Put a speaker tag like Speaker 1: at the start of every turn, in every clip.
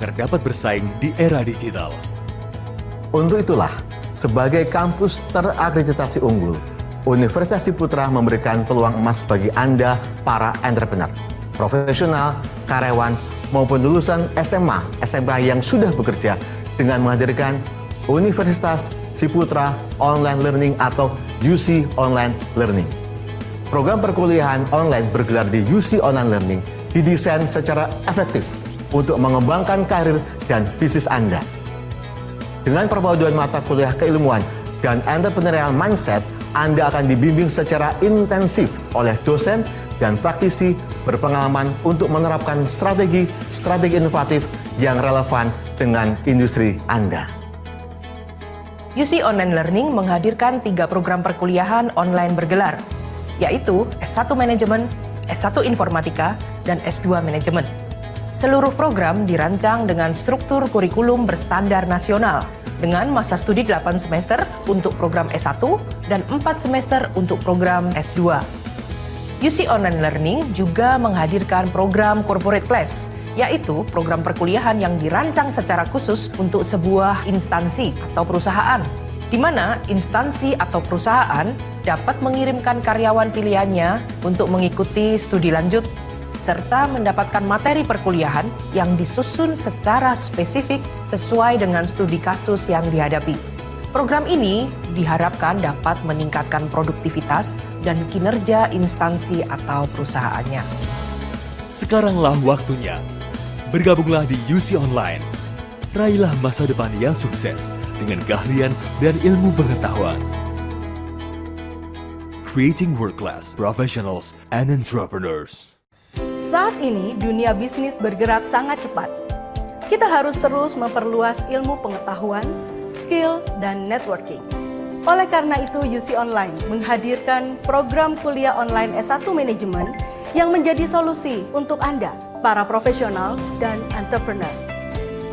Speaker 1: agar dapat bersaing di era digital.
Speaker 2: Untuk itulah, sebagai kampus terakreditasi unggul, Universitas Ciputra memberikan peluang emas bagi Anda para entrepreneur, profesional, karyawan, maupun lulusan SMA, SMK yang sudah bekerja dengan menghadirkan Universitas Ciputra Online Learning atau UC Online Learning. Program perkuliahan online bergelar di UC Online Learning didesain secara efektif untuk mengembangkan karir dan bisnis Anda. Dengan perpaduan mata kuliah keilmuan dan entrepreneurial mindset, Anda akan dibimbing secara intensif oleh dosen dan praktisi berpengalaman untuk menerapkan strategi inovatif yang relevan dengan industri Anda.
Speaker 3: UC Online Learning menghadirkan 3 program perkuliahan online bergelar, yaitu S1 Manajemen, S1 Informatika, dan S2 Manajemen. Seluruh program dirancang dengan struktur kurikulum berstandar nasional, dengan masa studi 8 semester untuk program S1 dan 4 semester untuk program S2. UC Online Learning juga menghadirkan program Corporate Class, yaitu program perkuliahan yang dirancang secara khusus untuk sebuah instansi atau perusahaan, di mana instansi atau perusahaan dapat mengirimkan karyawan pilihannya untuk mengikuti studi lanjut, serta mendapatkan materi perkuliahan yang disusun secara spesifik sesuai dengan studi kasus yang dihadapi. Program ini diharapkan dapat meningkatkan produktivitas dan kinerja instansi atau perusahaannya.
Speaker 1: Sekaranglah waktunya. Bergabunglah di UC Online. Raihlah masa depan yang sukses dengan keahlian dan ilmu pengetahuan. Creating world-class professionals and entrepreneurs.
Speaker 4: Saat ini, dunia bisnis bergerak sangat cepat. Kita harus terus memperluas ilmu pengetahuan, skill, dan networking. Oleh karena itu, UC Online menghadirkan program kuliah online S1 Manajemen yang menjadi solusi untuk Anda, para profesional dan entrepreneur.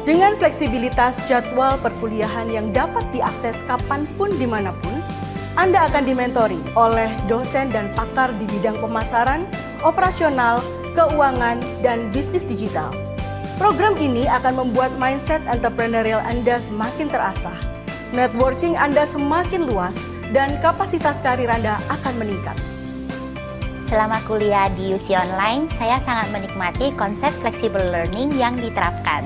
Speaker 4: Dengan fleksibilitas jadwal perkuliahan yang dapat diakses kapanpun dimanapun, Anda akan dimentori oleh dosen dan pakar di bidang pemasaran, operasional, keuangan, dan bisnis digital. Program ini akan membuat mindset entrepreneurial Anda semakin terasah, networking Anda semakin luas, dan kapasitas karir Anda akan meningkat.
Speaker 5: Selama kuliah di UC Online, saya sangat menikmati konsep flexible learning yang diterapkan.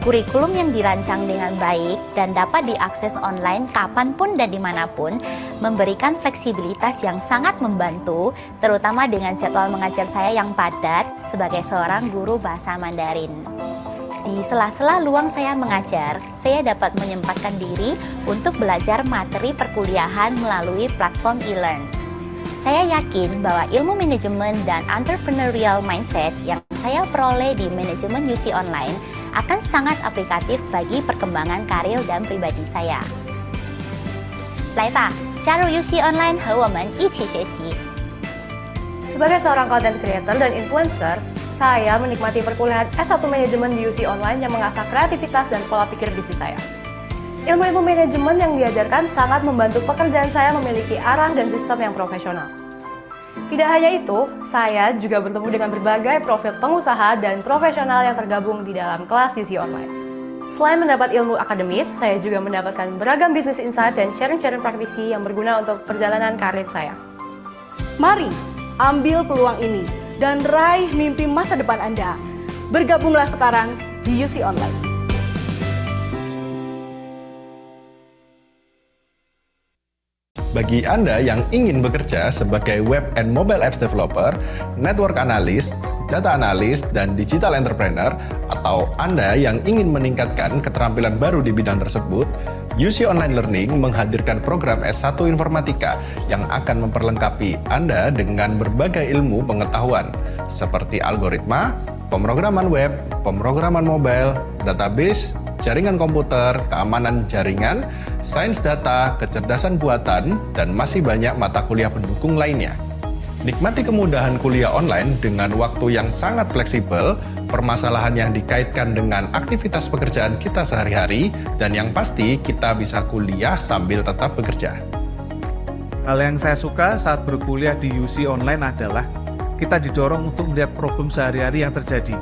Speaker 5: Kurikulum yang dirancang dengan baik dan dapat diakses online kapanpun dan dimanapun memberikan fleksibilitas yang sangat membantu, terutama dengan jadwal mengajar saya yang padat sebagai seorang guru bahasa Mandarin. Di sela-sela luang saya mengajar, saya dapat menyempatkan diri untuk belajar materi perkuliahan melalui platform e-learn. Saya yakin bahwa ilmu manajemen dan entrepreneurial mindset yang saya peroleh di manajemen UC Online akan sangat aplikatif bagi perkembangan karir dan pribadi saya. 来吧，加入 UC Online 和我们一起学习。
Speaker 3: Sebagai seorang content creator dan influencer, saya menikmati perkuliahan S1 Manajemen di UC Online yang mengasah kreativitas dan pola pikir bisnis saya. Ilmu-ilmu manajemen yang diajarkan sangat membantu pekerjaan saya memiliki arah dan sistem yang profesional. Tidak hanya itu, saya juga bertemu dengan berbagai profil pengusaha dan profesional yang tergabung di dalam kelas UC Online. Selain mendapat ilmu akademis, saya juga mendapatkan beragam bisnis insight dan sharing-sharing praktisi yang berguna untuk perjalanan karir saya.
Speaker 4: Mari, ambil peluang ini dan raih mimpi masa depan Anda. Bergabunglah sekarang di UC Online.
Speaker 6: Bagi Anda yang ingin bekerja sebagai web and mobile apps developer, network analyst, data analyst, dan digital entrepreneur, atau Anda yang ingin meningkatkan keterampilan baru di bidang tersebut, UC Online Learning menghadirkan program S1 Informatika yang akan memperlengkapi Anda dengan berbagai ilmu pengetahuan, seperti algoritma, pemrograman web, pemrograman mobile, database, jaringan komputer, keamanan jaringan, sains data, kecerdasan buatan, dan masih banyak mata kuliah pendukung lainnya. Nikmati kemudahan kuliah online dengan waktu yang sangat fleksibel, permasalahan yang dikaitkan dengan aktivitas pekerjaan kita sehari-hari, dan yang pasti kita bisa kuliah sambil tetap bekerja.
Speaker 7: Hal yang saya suka saat berkuliah di UC Online adalah kita didorong untuk melihat problem sehari-hari yang terjadi,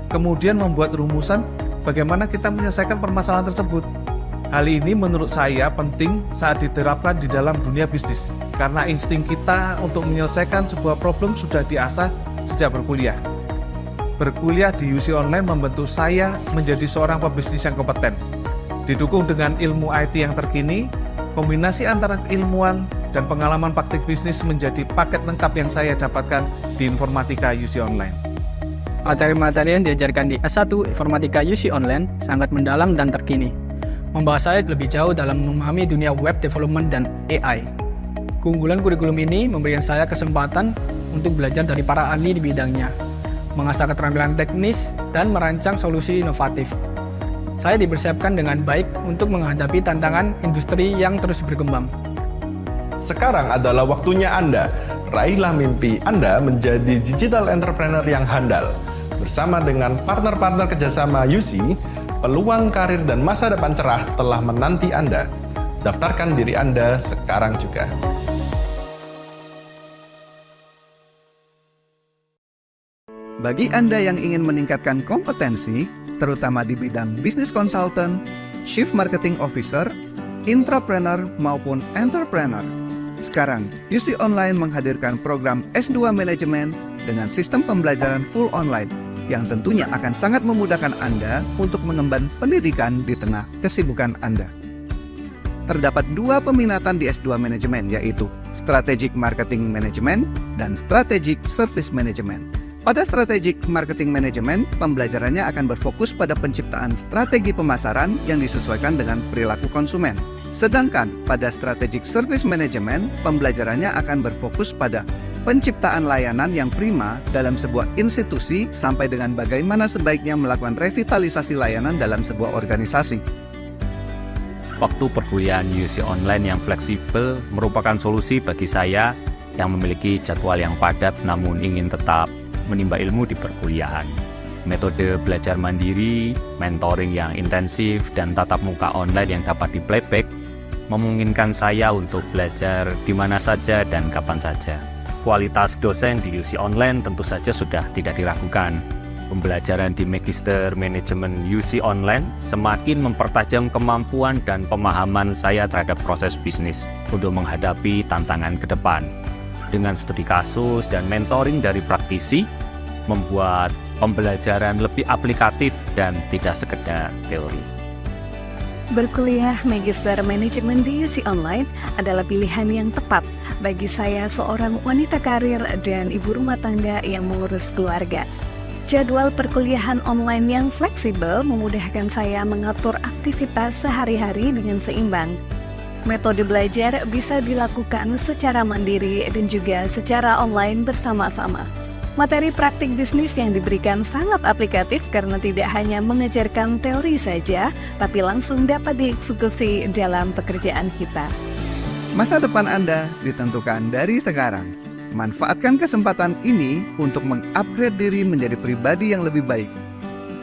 Speaker 7: kemudian membuat rumusan bagaimana kita menyelesaikan permasalahan tersebut. Hal ini menurut saya penting saat diterapkan di dalam dunia bisnis, karena insting kita untuk menyelesaikan sebuah problem sudah diasah sejak berkuliah. Berkuliah di UC Online membentuk saya menjadi seorang pebisnis yang kompeten. Didukung dengan ilmu IT yang terkini, kombinasi antara keilmuan dan pengalaman praktik bisnis menjadi paket lengkap yang saya dapatkan di Informatika UC Online.
Speaker 8: Materi-materi yang diajarkan di S1 Informatika UC Online sangat mendalam dan terkini, membawa saya lebih jauh dalam memahami dunia web development dan AI. Keunggulan kurikulum ini memberikan saya kesempatan untuk belajar dari para ahli di bidangnya, mengasah keterampilan teknis, dan merancang solusi inovatif. Saya dipersiapkan dengan baik untuk menghadapi tantangan industri yang terus berkembang.
Speaker 6: Sekarang adalah waktunya Anda. Raihlah mimpi Anda menjadi digital entrepreneur yang handal. Bersama dengan partner-partner kerjasama UC, peluang karir dan masa depan cerah telah menanti Anda. Daftarkan diri Anda sekarang juga.
Speaker 9: Bagi Anda yang ingin meningkatkan kompetensi, terutama di bidang Business Consultant, Chief Marketing Officer, Intrapreneur maupun Entrepreneur, sekarang UC Online menghadirkan program S2 Manajemen dengan sistem pembelajaran full online yang tentunya akan sangat memudahkan Anda untuk mengemban pendidikan di tengah kesibukan Anda. Terdapat 2 peminatan di S2 Manajemen, yaitu Strategic Marketing Management dan Strategic Service Management. Pada Strategic Marketing Management, pembelajarannya akan berfokus pada penciptaan strategi pemasaran yang disesuaikan dengan perilaku konsumen. Sedangkan pada Strategic Service Management, pembelajarannya akan berfokus pada penciptaan layanan yang prima dalam sebuah institusi sampai dengan bagaimana sebaiknya melakukan revitalisasi layanan dalam sebuah organisasi.
Speaker 10: Waktu perkuliahan UC Online yang fleksibel merupakan solusi bagi saya yang memiliki jadwal yang padat namun ingin tetap menimba ilmu di perkuliahan. Metode belajar mandiri, mentoring yang intensif, dan tatap muka online yang dapat di-playback memungkinkan saya untuk belajar di mana saja dan kapan saja. Kualitas dosen di UC Online tentu saja sudah tidak diragukan. Pembelajaran di Magister Manajemen UC Online semakin mempertajam kemampuan dan pemahaman saya terhadap proses bisnis untuk menghadapi tantangan ke depan. Dengan studi kasus dan mentoring dari praktisi, membuat pembelajaran lebih aplikatif dan tidak sekedar teori.
Speaker 11: Berkuliah Magister Manajemen di UC Online adalah pilihan yang tepat bagi saya seorang wanita karir dan ibu rumah tangga yang mengurus keluarga. Jadwal perkuliahan online yang fleksibel memudahkan saya mengatur aktivitas sehari-hari dengan seimbang. Metode belajar bisa dilakukan secara mandiri dan juga secara online bersama-sama. Materi praktik bisnis yang diberikan sangat aplikatif karena tidak hanya mengajarkan teori saja, tapi langsung dapat dieksekusi dalam pekerjaan kita.
Speaker 9: Masa depan Anda ditentukan dari sekarang. Manfaatkan kesempatan ini untuk mengupgrade diri menjadi pribadi yang lebih baik.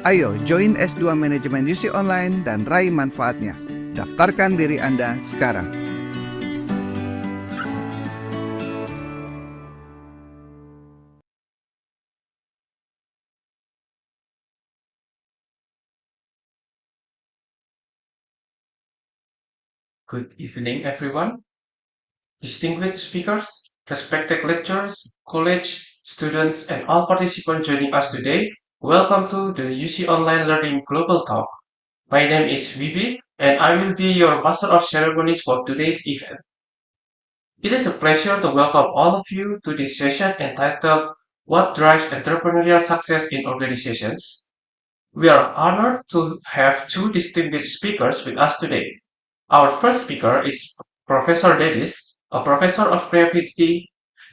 Speaker 9: Ayo join S2 Manajemen UC Online dan raih manfaatnya. Daftarkan diri Anda sekarang.
Speaker 12: Good evening, everyone. Distinguished speakers, respected lecturers, college students, and all participants joining us today, welcome to the UC Online Learning Global Talk. My name is Vivi, and I will be your Master of Ceremonies for today's event. It is a pleasure to welcome all of you to this session entitled What Drives Entrepreneurial Success in Organizations? We are honored to have 2 distinguished speakers with us today. Our first speaker is Professor Dennis, a professor of creativity,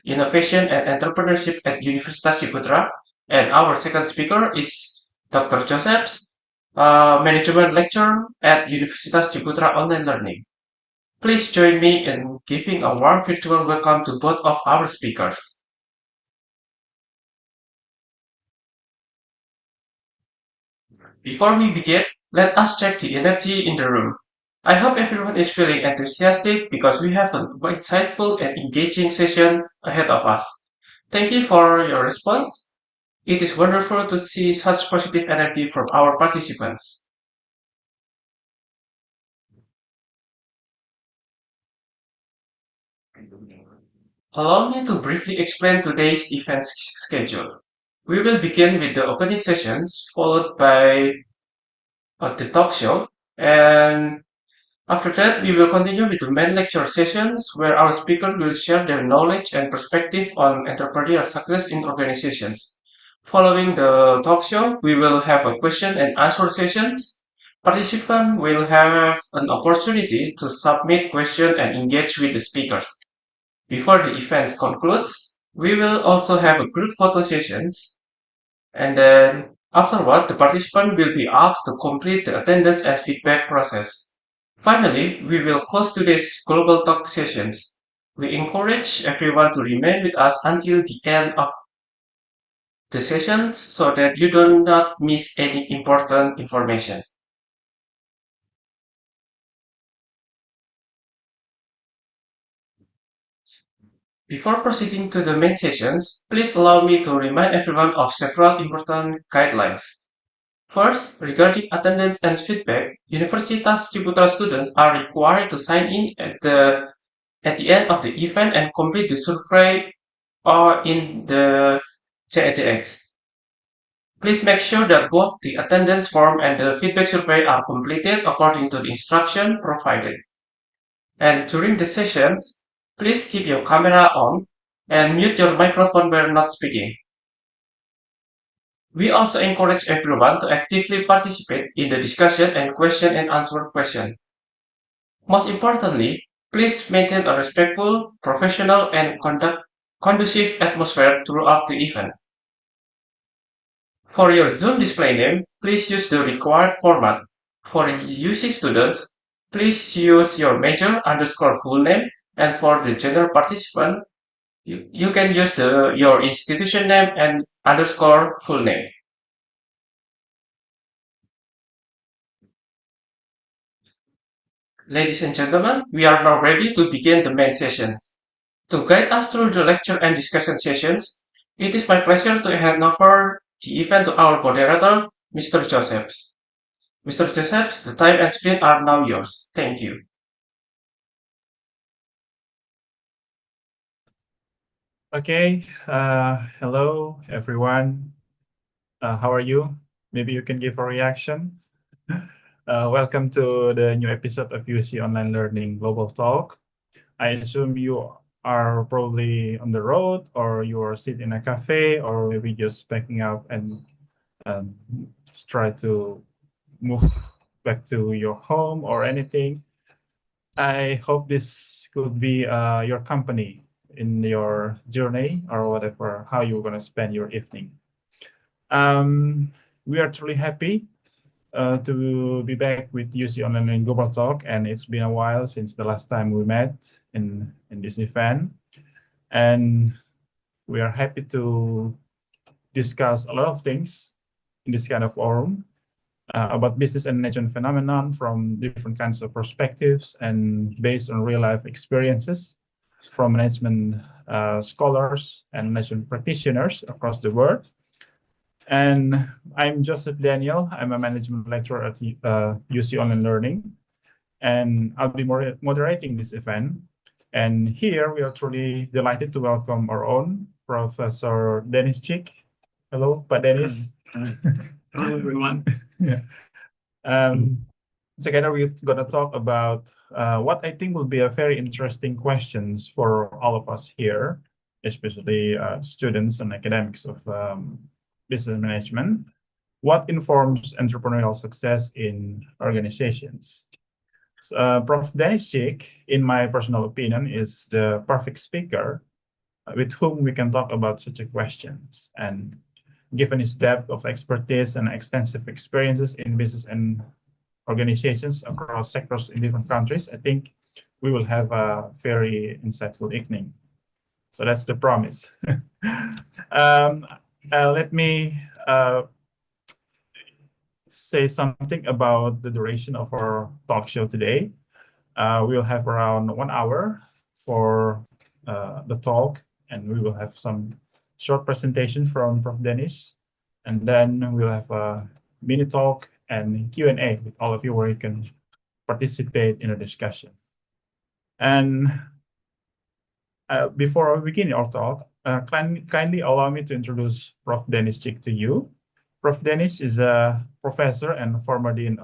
Speaker 12: innovation, and entrepreneurship at Universitas Ciputra, and our second speaker is Dr. Joseph, management lecturer at Universitas Ciputra Online Learning. Please join me in giving a warm virtual welcome to both of our speakers. Before we begin, let us check the energy in the room. I hope everyone is feeling enthusiastic because we have an insightful and engaging session ahead of us. Thank you for your response. It is wonderful to see such positive energy from our participants. Allow me to briefly explain today's event schedule. We will begin with the opening sessions, followed by the talk show, and after that, we will continue with the main lecture sessions where our speakers will share their knowledge and perspective on entrepreneurial success in organizations. Following the talk show, we will have a question and answer sessions. Participants will have an opportunity to submit questions and engage with the speakers. Before the event concludes, we will also have a group photo sessions, and then afterward, the participant will be asked to complete the attendance and feedback process. Finally, we will close today's global talk sessions. We encourage everyone to remain with us until the end of the sessions so that you do not miss any important information. Before proceeding to the main sessions, please allow me to remind everyone of several important guidelines. First, regarding attendance and feedback, Universitas Ciputra students are required to sign in at the end of the event and complete the survey or in the CEDX. Please make sure that both the attendance form and the feedback survey are completed according to the instruction provided. And during the sessions, please keep your camera on and mute your microphone when not speaking. We also encourage everyone to actively participate in the discussion and question and answer questions. Most importantly, please maintain a respectful, professional, and conducive atmosphere throughout the event. For your Zoom display name, please use the required format. For UC students, please use your major underscore full name, and for the general participant, you can use your institution name and underscore full name. Ladies and gentlemen, we are now ready to begin the main sessions. To guide us through the lecture and discussion sessions, it is my pleasure to hand over the event to our moderator, Mr. Josephs. Mr. Josephs, the time and screen are now yours. Thank you.
Speaker 13: Okay, hello everyone. How are you? Maybe you can give a reaction. Welcome to the new episode of UC Online Learning Global Talk. I assume you are probably on the road, or you are sitting in a cafe, or maybe just packing up and just try to move back to your home or anything. I hope this could be your company in your journey or whatever, how you're going to spend your evening. We are truly happy to be back with UC Online Learning Global Talk, and it's been a while since the last time we met in this event. And we are happy to discuss a lot of things in this kind of forum about business and management phenomenon from different kinds of perspectives and based on real life experiences from management scholars and management practitioners across the world. And I'm Joseph Daniel. I'm a management lecturer at UC Online Learning, and I'll be moderating this event. And here we are truly delighted to welcome our own Professor Dennis Chick. Hello, Pak Dennis.
Speaker 14: Hello, everyone.
Speaker 13: Yeah. Together we're going to talk about what I think will be a very interesting questions for all of us here, especially students and academics of business management. What informs entrepreneurial success in organizations? Prof. Dennis Chick, in my personal opinion, is the perfect speaker with whom we can talk about such questions. And given his depth of expertise and extensive experiences in business and organizations across sectors in different countries, I think we will have a very insightful evening. So that's the promise. Let me say something about the duration of our talk show today. We'll have around 1 hour for the talk, and we will have some short presentation from Prof. Dennis, and then we'll have a mini talk and Q&A with all of you where you can participate in a discussion. And Before we begin our talk, kindly allow me to introduce Prof. Dennis Chick to you. Prof. Dennis is a professor and former dean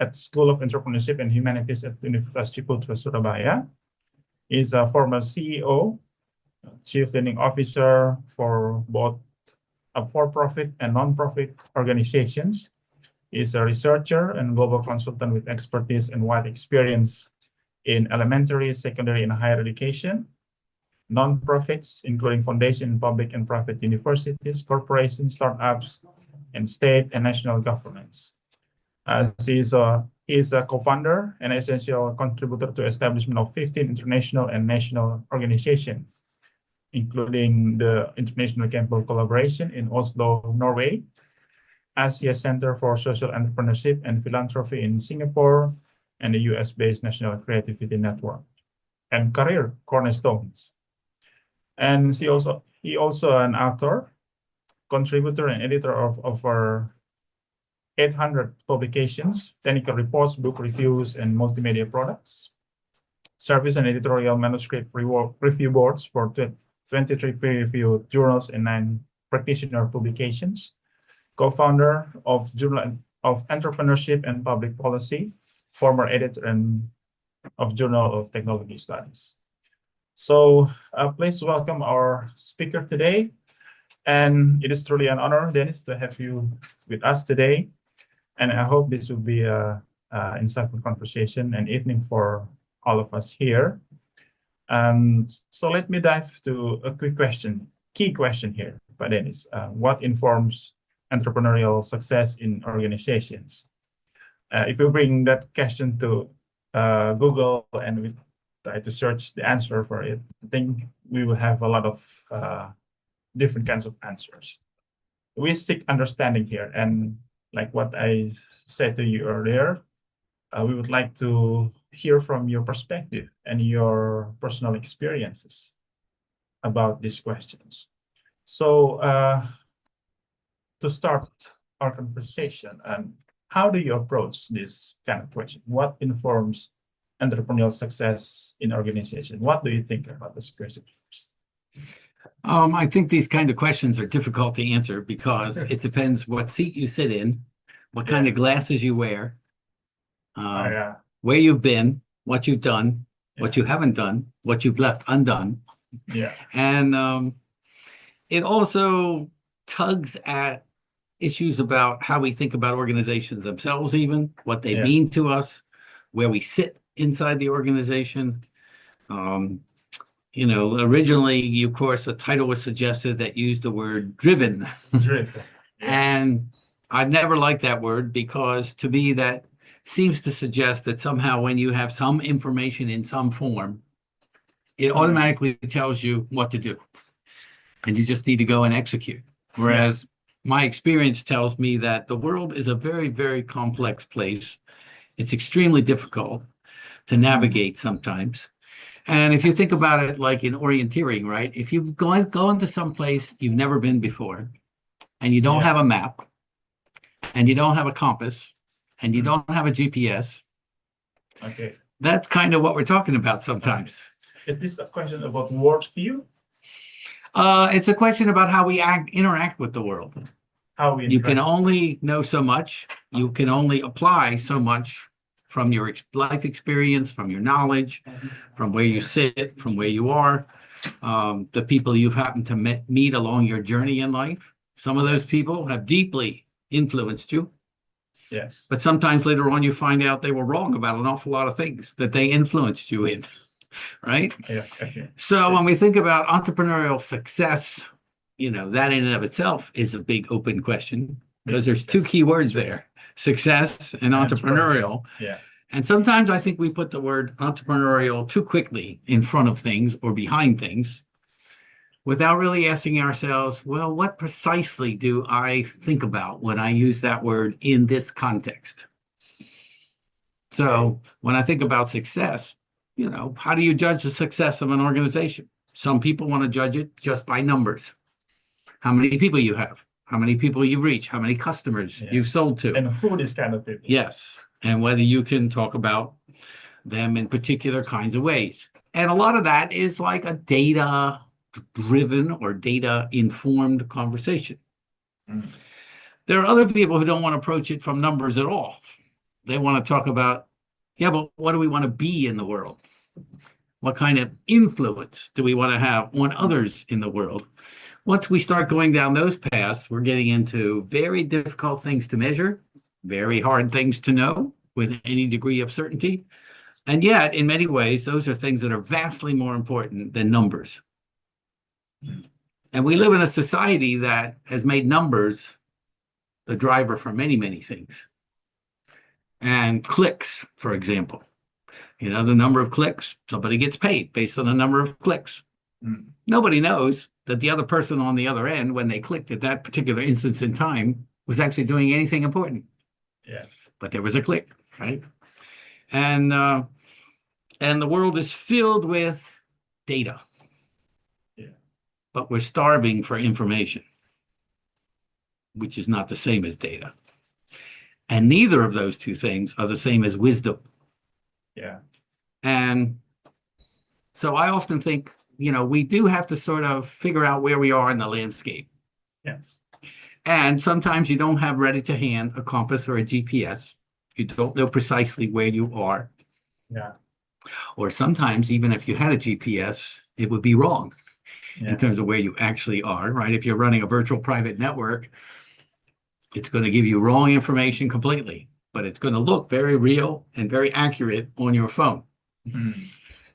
Speaker 13: at School of Entrepreneurship and Humanities at Universitas Ciputra Surabaya. He is a former CEO, Chief Learning Officer for both for-profit and non-profit organizations. He is a researcher and global consultant with expertise and wide experience in elementary, secondary, and higher education, non-profits, including foundation, public and private universities, corporations, startups, and state and national governments. He is a co-founder and essential contributor to establishment of 15 international and national organizations, including the International Campus Collaboration in Oslo, Norway, Asia Center for Social Entrepreneurship and Philanthropy in Singapore, and the US-based National Creativity Network, and Career Cornerstones. And he also an author, contributor, and editor of over 800 publications, technical reports, book reviews, and multimedia products. Service and editorial manuscript review boards for 23 peer-reviewed journals and 9 practitioner publications. Co-founder of Journal of Entrepreneurship and Public Policy, former editor of Journal of Technology Studies. So please welcome our speaker today. And it is truly an honor, Dennis, to have you with us today. And I hope this will be an insightful conversation and evening for all of us here. So let me dive to a key question here by Dennis. What informs entrepreneurial success in organizations? If we bring that question to Google and we try to search the answer for it, I think we will have a lot of different kinds of answers. We seek understanding here, and like what I said to you earlier, we would like to hear from your perspective and your personal experiences about these questions. So to start our conversation, how do you approach this kind of question? What informs entrepreneurial success in organization? What do you think about this question first?
Speaker 14: I think these kind of questions are difficult to answer because it depends what seat you sit in, what kind of glasses you wear, where you've been, what you've done, what you haven't done, what you've left undone.
Speaker 13: Yeah.
Speaker 14: And it also tugs at issues about how we think about organizations themselves, even what they mean to us, where we sit inside the organization. You know, originally, of course, a title was suggested that used the word driven.
Speaker 13: Driven.
Speaker 14: And I've never liked that word because to me that seems to suggest that somehow when you have some information in some form, it automatically tells you what to do. And you just need to go and execute. Whereas my experience tells me that the world is a very, very complex place. It's extremely difficult to navigate sometimes. And if you think about it like in orienteering, right? If you go into some place you've never been before, and you don't have a map, and you don't have a compass, and you don't have a GPS, that's kind of what we're talking about sometimes.
Speaker 13: Is this a question about worldview?
Speaker 14: It's a question about how we interact with the world.
Speaker 13: How we
Speaker 14: You can only know so much. You can only apply so much from your life experience, from your knowledge, from where you sit, from where you are, the people you've happened to meet along your journey in life. Some of those people have deeply influenced you.
Speaker 13: Yes.
Speaker 14: But sometimes later on you find out they were wrong about an awful lot of things that they influenced you in, right?
Speaker 13: Yeah. Okay.
Speaker 14: So when we think about entrepreneurial success, you know, that in and of itself is a big open question because there's two key words there, success and entrepreneurial.
Speaker 13: Yeah.
Speaker 14: And sometimes I think we put the word entrepreneurial too quickly in front of things or behind things without really asking ourselves, well, what precisely do I think about when I use that word in this context? So when I think about success, you know, how do you judge the success of an organization? Some people want to judge it just by numbers. How many people you have, how many people you reach, how many customers you've sold to.
Speaker 13: And who this kind of people.
Speaker 14: Yes. And whether you can talk about them in particular kinds of ways. And a lot of that is like a data-driven or data-informed conversation. There are other people who don't want to approach it from numbers at all. They want to talk about, yeah, but what do we want to be in the world? What kind of influence do we want to have on others in the world? Once we start going down those paths, we're getting into very difficult things to measure, very hard things to know with any degree of certainty. And yet, in many ways, those are things that are vastly more important than numbers. And we live in a society that has made numbers the driver for many, many things. And clicks, for example. You know, the number of clicks, somebody gets paid based on the number of clicks. Nobody knows that the other person on the other end, when they clicked at that particular instance in time, was actually doing anything important.
Speaker 13: Yes.
Speaker 14: But there was a click, right? And the world is filled with data.
Speaker 13: Yeah.
Speaker 14: But we're starving for information, which is not the same as data. And neither of those two things are the same as wisdom.
Speaker 13: Yeah.
Speaker 14: And so I often think, you know, we do have to sort of figure out where we are in the landscape.
Speaker 13: Yes.
Speaker 14: And sometimes you don't have ready to hand a compass or a GPS. You don't know precisely where you are.
Speaker 13: Yeah.
Speaker 14: Or sometimes, even if you had a GPS, it would be wrong in terms of where you actually are, right? If you're running a virtual private network, it's going to give you wrong information completely, but it's going to look very real and very accurate on your phone.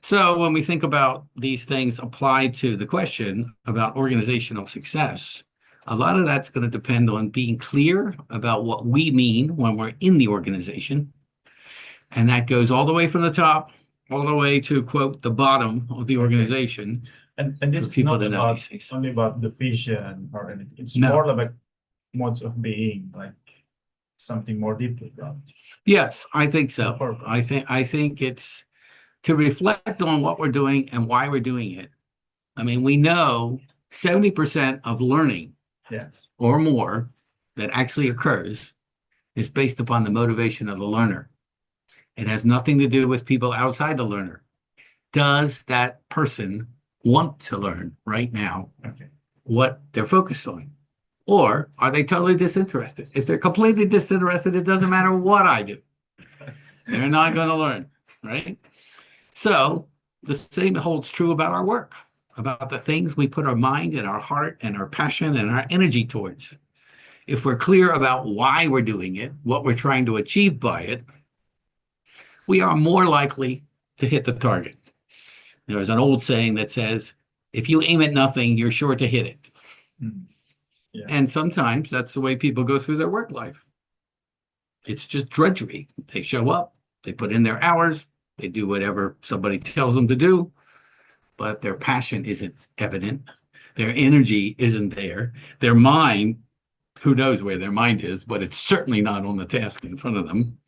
Speaker 14: So when we think about these things applied to the question about organizational success, a lot of that's going to depend on being clear about what we mean when we're in the organization. And that goes all the way from the top, all the way to, quote, the bottom of the organization.
Speaker 13: And this is not about only about the vision or anything. It's more about modes of being, like something more deeply grounded.
Speaker 14: Yes, I think so. I think it's to reflect on what we're doing and why we're doing it. I mean, we know 70% of learning or more that actually occurs is based upon the motivation of the learner. It has nothing to do with people outside the learner. Does that person want to learn right now what they're focused on? Or are they totally disinterested? If they're completely disinterested, it doesn't matter what I do. They're not going to learn, right? So the same holds true about our work, about the things we put our mind and our heart and our passion and our energy towards. If we're clear about why we're doing it, what we're trying to achieve by it, we are more likely to hit the target. There's an old saying that says, if you aim at nothing, you're sure to hit it. And sometimes that's the way people go through their work life. It's just drudgery. They show up, they put in their hours, they do whatever somebody tells them to do, but their passion isn't evident. Their energy isn't there. Their mind, who knows where their mind is, but it's certainly not on the task in front of them.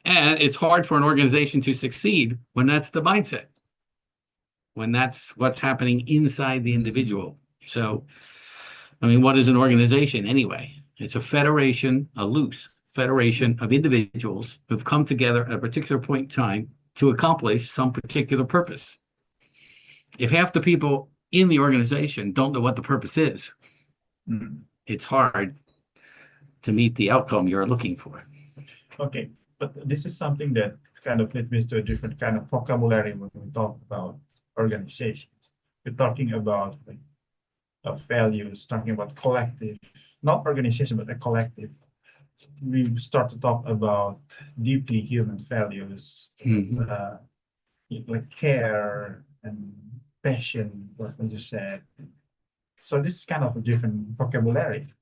Speaker 14: And it's hard for an organization to succeed when that's the mindset, when that's what's happening inside the individual. So, I mean, what is an organization anyway? It's a federation, a loose federation of individuals who've come together at a particular point in time to accomplish some particular purpose. If half the people in the organization don't know what the purpose is, it's hard to meet the outcome you're looking for.
Speaker 13: Okay. But this is something that kind of leads me to a different kind of vocabulary when we talk about organizations. We're talking about values, talking about collective, not organization, but a collective. We start to talk about deeply human values, like care and passion, what you said. So this is kind of a different vocabulary.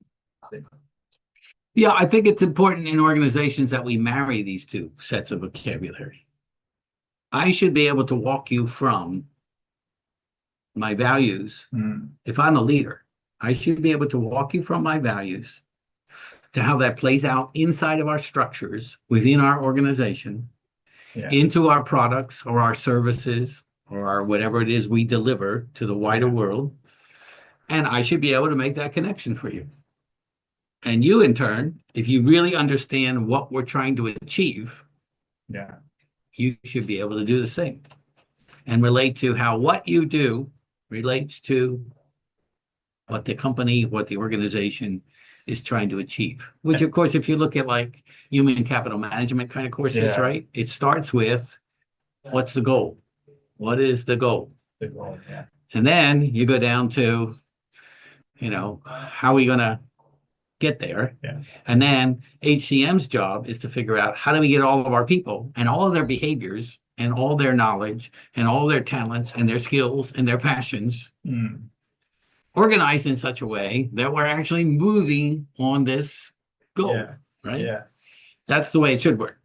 Speaker 14: Yeah, I think it's important in organizations that we marry these two sets of vocabulary. I should be able to walk you from my values. If I'm a leader, I should be able to walk you from my values to how that plays out inside of our structures within our organization, into our products or our services or our whatever it is we deliver to the wider world. And I should be able to make that connection for you. And you, in turn, if you really understand what we're trying to achieve, you should be able to do the same. and relate to how what you do relates to what the company, what the organization is trying to achieve. Which, of course, if you look at like human capital management kind of courses,
Speaker 13: Yeah.
Speaker 14: right? It starts with what's the goal? What is the goal?
Speaker 13: The goal, yeah.
Speaker 14: And then you go down to, how are we going to get there?
Speaker 13: Yeah.
Speaker 14: And then HCM's job is to figure out how do we get all of our people and all of their behaviors and all their knowledge and all their talents and their skills and their passions organized in such a way that we're actually moving on this goal,
Speaker 13: Yeah.
Speaker 14: right?
Speaker 13: Yeah.
Speaker 14: That's the way it should work.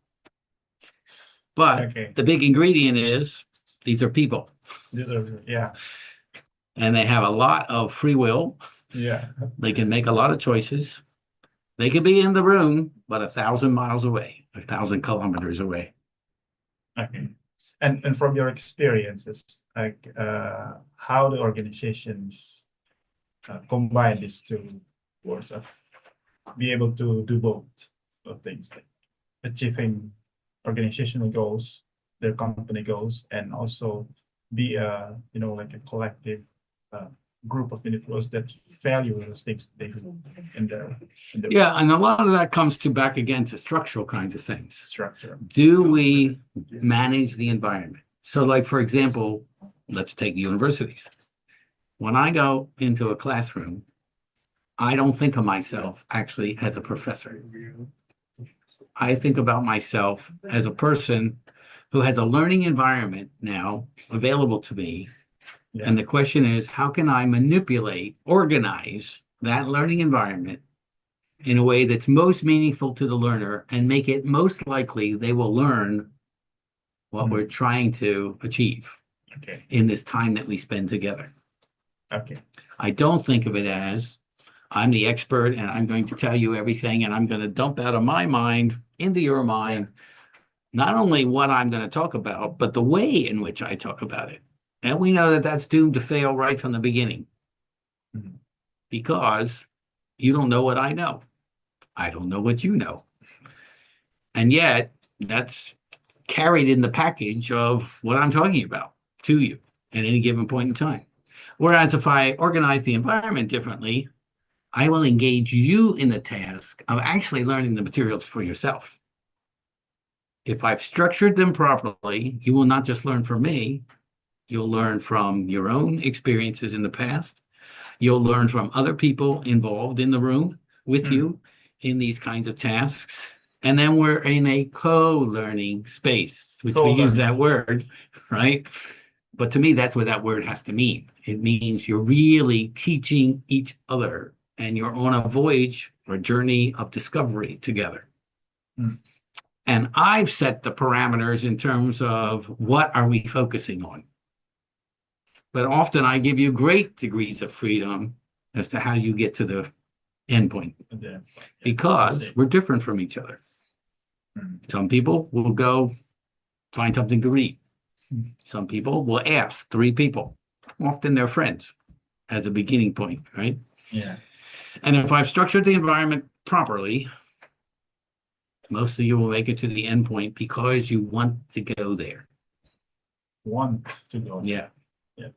Speaker 14: But the big ingredient is these are people.
Speaker 13: These are, yeah.
Speaker 14: And they have a lot of free will.
Speaker 13: Yeah.
Speaker 14: They can make a lot of choices. They could be in the room, but 1,000 miles away, 1,000 kilometers away.
Speaker 13: Okay. And from your experiences, like how the organizations combine these two words of be able to do both of things, like achieving organizational goals, their company goals, and also be a like a collective group of individuals that value those things they do in their
Speaker 14: Yeah, and a lot of that comes back again to structural kinds of things.
Speaker 13: structure.
Speaker 14: Do we manage the environment? So like, for example, let's take universities. When I go into a classroom, I don't think of myself actually as a professor. I think about myself as a person who has a learning environment now available to me.
Speaker 13: Yeah.
Speaker 14: And the question is, how can I manipulate, organize that learning environment in a way that's most meaningful to the learner and make it most likely they will learn what we're trying to achieve in this time that we spend together.
Speaker 13: Okay.
Speaker 14: I don't think of it as I'm the expert and I'm going to tell you everything and I'm going to dump out of my mind into your mind, not only what I'm going to talk about, but the way in which I talk about it. And we know that that's doomed to fail right from the beginning because you don't know what I know. I don't know what you know. And yet that's carried in the package of what I'm talking about to you at any given point in time. Whereas if I organize the environment differently, I will engage you in the task of actually learning the materials for yourself. If I've structured them properly, you will not just learn from me, you'll learn from your own experiences in the past. You'll learn from other people involved in the room with you in these kinds of tasks. And then we're in a co-learning space, which we use that word, right? But to me, that's what that word has to mean. It means you're really teaching each other and you're on a voyage or journey of discovery together. And I've set the parameters in terms of what are we focusing on. But often I give you great degrees of freedom as to how you get to the end point. Because we're different from each other. Some people will go find something to read. Some people will ask 3 people, often they're friends, as a beginning point, right?
Speaker 13: Yeah.
Speaker 14: And if I've structured the environment properly, most of you will make it to the end point because you want to go there.
Speaker 13: Want to go.
Speaker 14: Yeah.
Speaker 13: Yeah.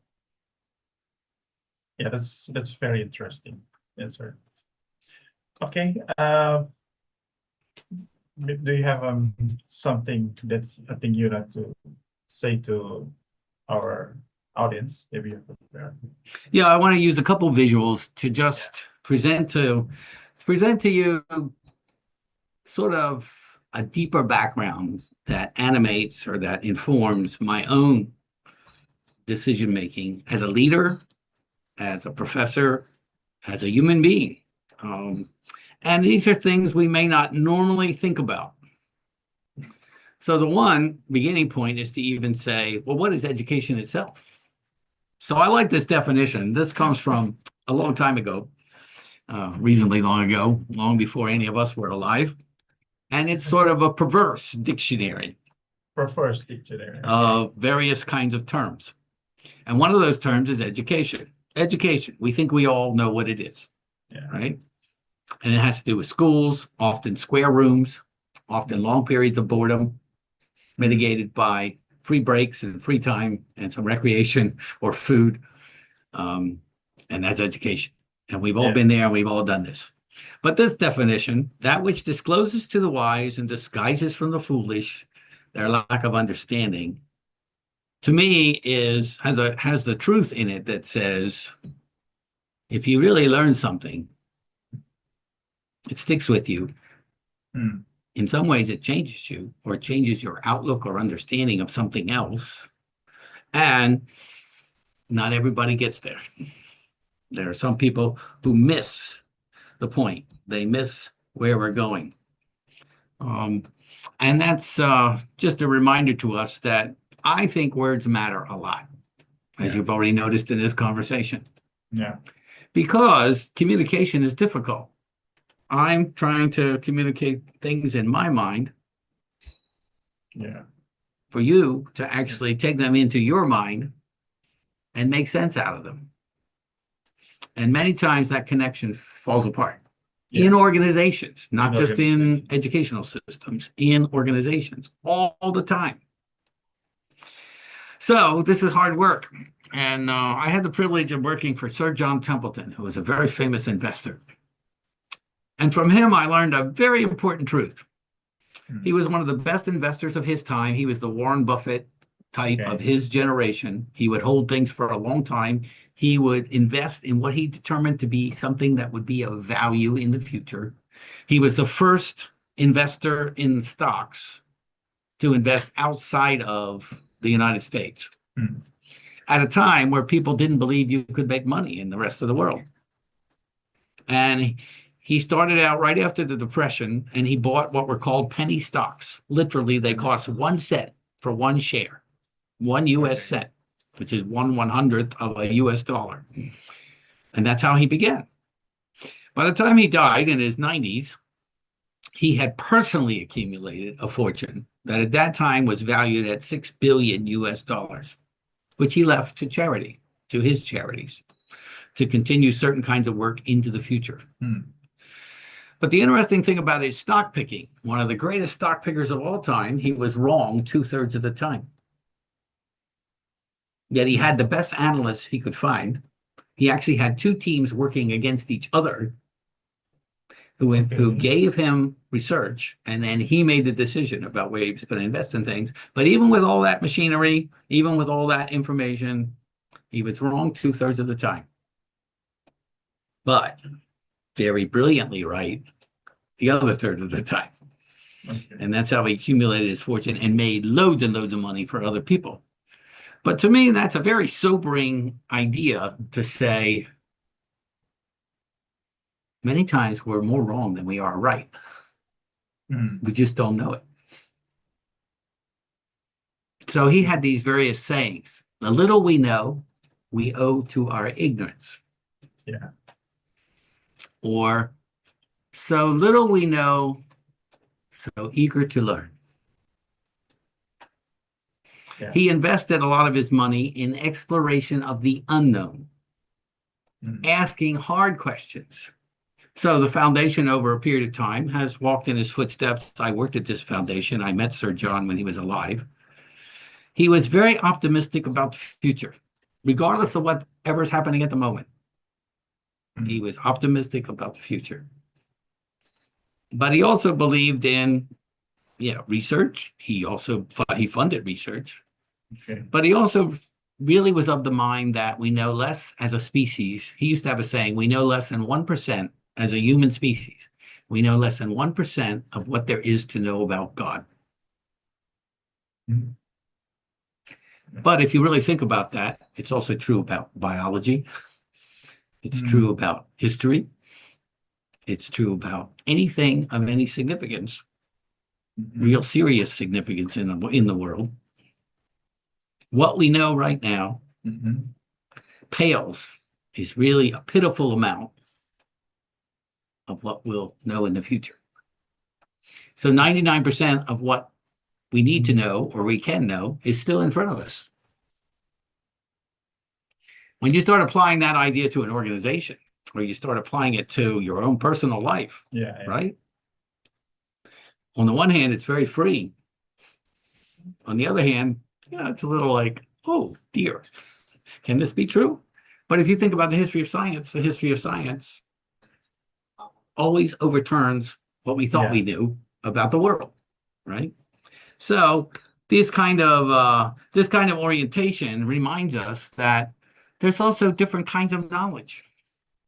Speaker 13: Yeah, that's very interesting. That's very okay. Do you have something that I think you'd like to say to our audience? Maybe you're prepared.
Speaker 14: Yeah, I want to use a couple visuals to just present to you sort of a deeper background that animates or that informs my own decision making as a leader, as a professor, as a human being. And these are things we may not normally think about. So the one beginning point is to even say, well, what is education itself? So I like this definition. This comes from a long time ago, reasonably long ago, long before any of us were alive. And it's sort of a perverse dictionary.
Speaker 13: Perverse dictionary.
Speaker 14: Of various kinds of terms. And one of those terms is education. Education, we think we all know what it is, right? And it has to do with schools, often square rooms, often long periods of boredom, mitigated by free breaks and free time and some recreation or food. And that's education. And we've all been there and we've all done this. But this definition, that which discloses to the wise and disguises from the foolish their lack of understanding, to me has the truth in it that says, if you really learn something, it sticks with you. In some ways, it changes you, or it changes your outlook or understanding of something else. And not everybody gets there. There are some people who miss the point. They miss where we're going. And that's just a reminder to us that I think words matter a lot, as you've already noticed in this conversation.
Speaker 13: Yeah.
Speaker 14: Because communication is difficult. I'm trying to communicate things in my mind.
Speaker 13: Yeah.
Speaker 14: For you to actually take them into your mind and make sense out of them. And many times that connection falls apart in organizations, not just in educational systems, in organizations all the time. So this is hard work. And I had the privilege of working for Sir John Templeton, who was a very famous investor. And from him, I learned a very important truth. He was one of the best investors of his time. He was the Warren Buffett type of his generation. He would hold things for a long time. He would invest in what he determined to be something that would be of value in the future. He was the first investor in stocks to invest outside of the United States at a time where people didn't believe you could make money in the rest of the world. And he started out right after the Depression, and he bought what were called penny stocks. Literally, they cost 1 cent for one share, 1 US cent, which is 1/100th of a US dollar. And that's how he began. By the time he died in his 90s, he had personally accumulated a fortune that at that time was valued at $6 billion US dollars, which he left to charity, to his charities, to continue certain kinds of work into the future. But the interesting thing about his stock picking, one of the greatest stock pickers of all time, he was wrong 2/3 of the time. Yet he had the best analysts he could find. He actually had 2 teams working against each other who gave him research, and then he made the decision about where he was going to invest in things. But even with all that machinery, even with all that information, he was wrong 2/3 of the time. But very brilliantly right the other third of the time. And that's how he accumulated his fortune and made loads and loads of money for other people. But to me, that's a very sobering idea to say, many times we're more wrong than we are right. We just don't know it. So he had these various sayings. The little we know, we owe to our ignorance.
Speaker 13: Yeah.
Speaker 14: Or, so little we know, so eager to learn.
Speaker 13: Yeah.
Speaker 14: He invested a lot of his money in exploration of the unknown, asking hard questions. So the foundation over a period of time has walked in his footsteps. I worked at this foundation. I met Sir John when he was alive. He was very optimistic about the future, regardless of whatever's happening at the moment. He was optimistic about the future. But he also believed in research. He funded research. But he also really was of the mind that we know less as a species. He used to have a saying, we know less than 1% as a human species. We know less than 1% of what there is to know about God. But if you really think about that, it's also true about biology. It's true about history. It's true about anything of any significance, real serious significance in the world. What we know right now pales, is really a pitiful amount of what we'll know in the future. So 99% of what we need to know or we can know is still in front of us. When you start applying that idea to an organization, or you start applying it to your own personal life, right? On the one hand, it's very freeing. On the other hand, Yeah, it's a little like, oh dear, can this be true? But if you think about the history of science always overturns what we thought we knew about the world, right? So this kind of orientation reminds us that there's also different kinds of knowledge.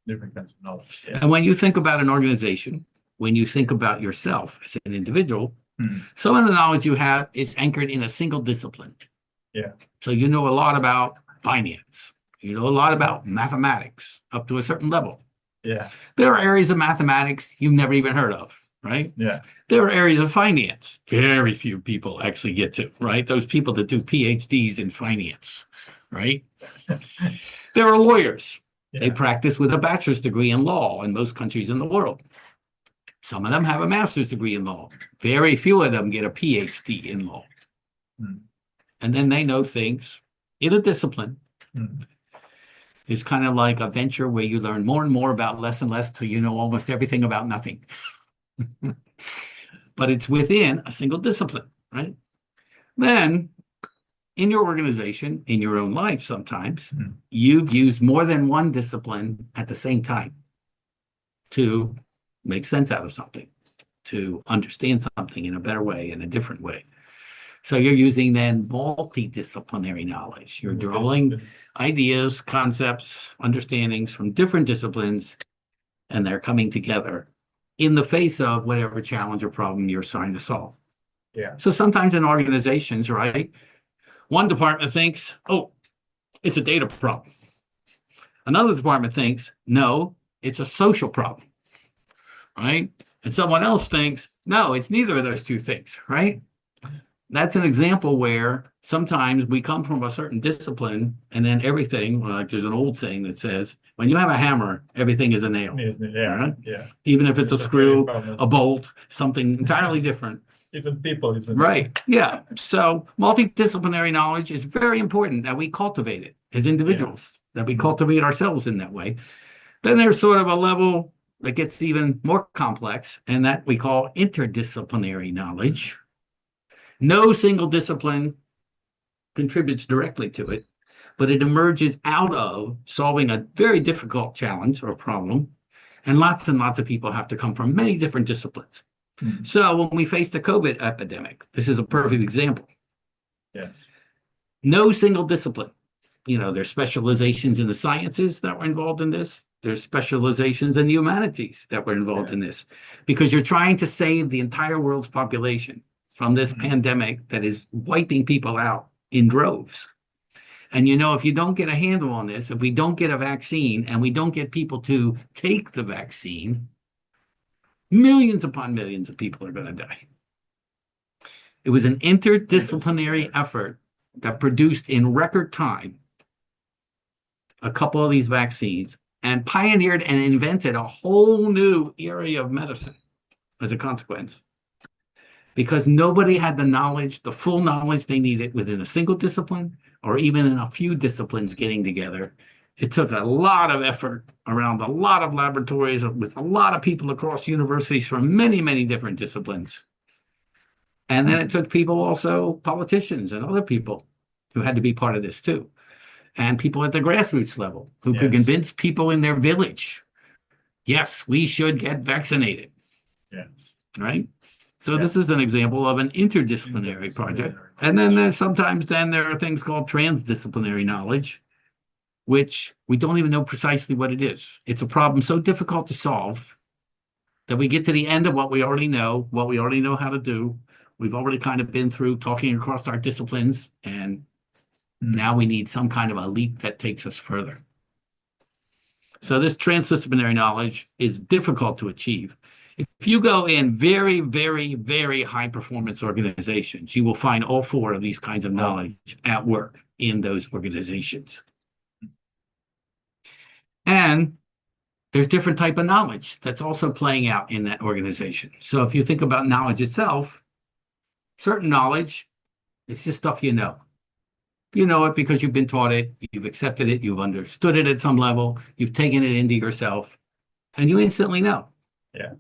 Speaker 13: Different kinds of knowledge. Yeah.
Speaker 14: And when you think about an organization, when you think about yourself as an individual, some of the knowledge you have is anchored in a single discipline.
Speaker 13: Yeah.
Speaker 14: So you know a lot about finance. You know a lot about mathematics up to a certain level.
Speaker 13: Yeah.
Speaker 14: There are areas of mathematics you've never even heard of, right?
Speaker 13: Yeah.
Speaker 14: There are areas of finance very few people actually get to, right? Those people that do PhDs in finance, right? There are lawyers.
Speaker 13: Yeah.
Speaker 14: They practice with a bachelor's degree in law in most countries in the world. Some of them have a master's degree in law. Very few of them get a PhD in law. And then they know things in a discipline. It's kind of like a venture where you learn more and more about less and less till you know almost everything about nothing. But it's within a single discipline, right? Then in your organization, in your own life sometimes, you've used more than one discipline at the same time to make sense out of something, to understand something in a better way, in a different way. So you're using then multidisciplinary knowledge. You're drawing ideas, concepts, understandings from different disciplines, and they're coming together in the face of whatever challenge or problem you're trying to solve.
Speaker 13: Yeah.
Speaker 14: So sometimes in organizations, right, one department thinks, oh, it's a data problem. Another department thinks, no, it's a social problem, right? And someone else thinks, no, it's neither of those two things, right? That's an example where sometimes we come from a certain discipline and then everything, like there's an old saying that says, when you have a hammer, everything is a nail.
Speaker 13: Yeah.
Speaker 14: Right?
Speaker 13: Yeah.
Speaker 14: Even if it's a screw,
Speaker 13: very famous.
Speaker 14: a bolt, something entirely different.
Speaker 13: Even people, isn't it?
Speaker 14: Right. Yeah. So multidisciplinary knowledge is very important that we cultivate it as individuals, that we cultivate ourselves in that way. Then there's sort of a level that gets even more complex, and that we call interdisciplinary knowledge. No single discipline contributes directly to it, but it emerges out of solving a very difficult challenge or problem. And lots of people have to come from many different disciplines. So when we face the COVID epidemic, this is a perfect example.
Speaker 13: Yeah.
Speaker 14: No single discipline. You know, there's specializations in the sciences that were involved in this. There's specializations in the humanities that were involved in this, because you're trying to save the entire world's population from this pandemic that is wiping people out in droves. And you know, if you don't get a handle on this, if we don't get a vaccine and we don't get people to take the vaccine, millions upon millions of people are going to die. It was an interdisciplinary effort that produced in record time a couple of these vaccines and pioneered and invented a whole new area of medicine as a consequence. Because nobody had the knowledge, the full knowledge they needed within a single discipline, or even in a few disciplines getting together. It took a lot of effort around a lot of laboratories with a lot of people across universities from many, many different disciplines. And then it took people also, politicians and other people who had to be part of this too. And people at the grassroots level who could convince people in their village, yes, we should get vaccinated.
Speaker 13: Yeah.
Speaker 14: Right? So this is an example of an interdisciplinary project. And then there's sometimes there are things called transdisciplinary knowledge, which we don't even know precisely what it is. It's a problem so difficult to solve that we get to the end of what we already know how to do. We've already kind of been through talking across our disciplines, and now we need some kind of a leap that takes us further. So this transdisciplinary knowledge is difficult to achieve. If you go in very, very, very high performance organizations, you will find all four of these kinds of knowledge at work in those organizations. And there's different type of knowledge that's also playing out in that organization. So if you think about knowledge itself, certain knowledge, it's just stuff you know. You know it because you've been taught it, you've accepted it, you've understood it at some level, you've taken it into yourself, and you instantly know.
Speaker 13: Yeah.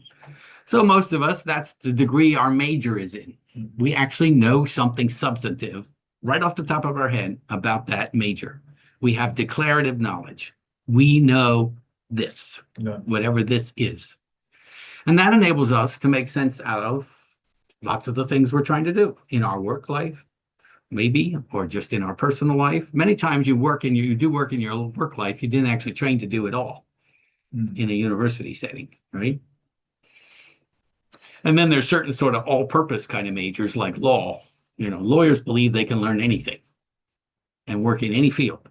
Speaker 14: So most of us, that's the degree our major is in. We actually know something substantive right off the top of our head about that major. We have declarative knowledge. We know this, whatever this is. And that enables us to make sense out of lots of the things we're trying to do in our work life, maybe, or just in our personal life. Many times you do work in your work life, you didn't actually train to do it all in a university setting, right? And then there's certain sort of all-purpose kind of majors like law. Lawyers believe they can learn anything and work in any field,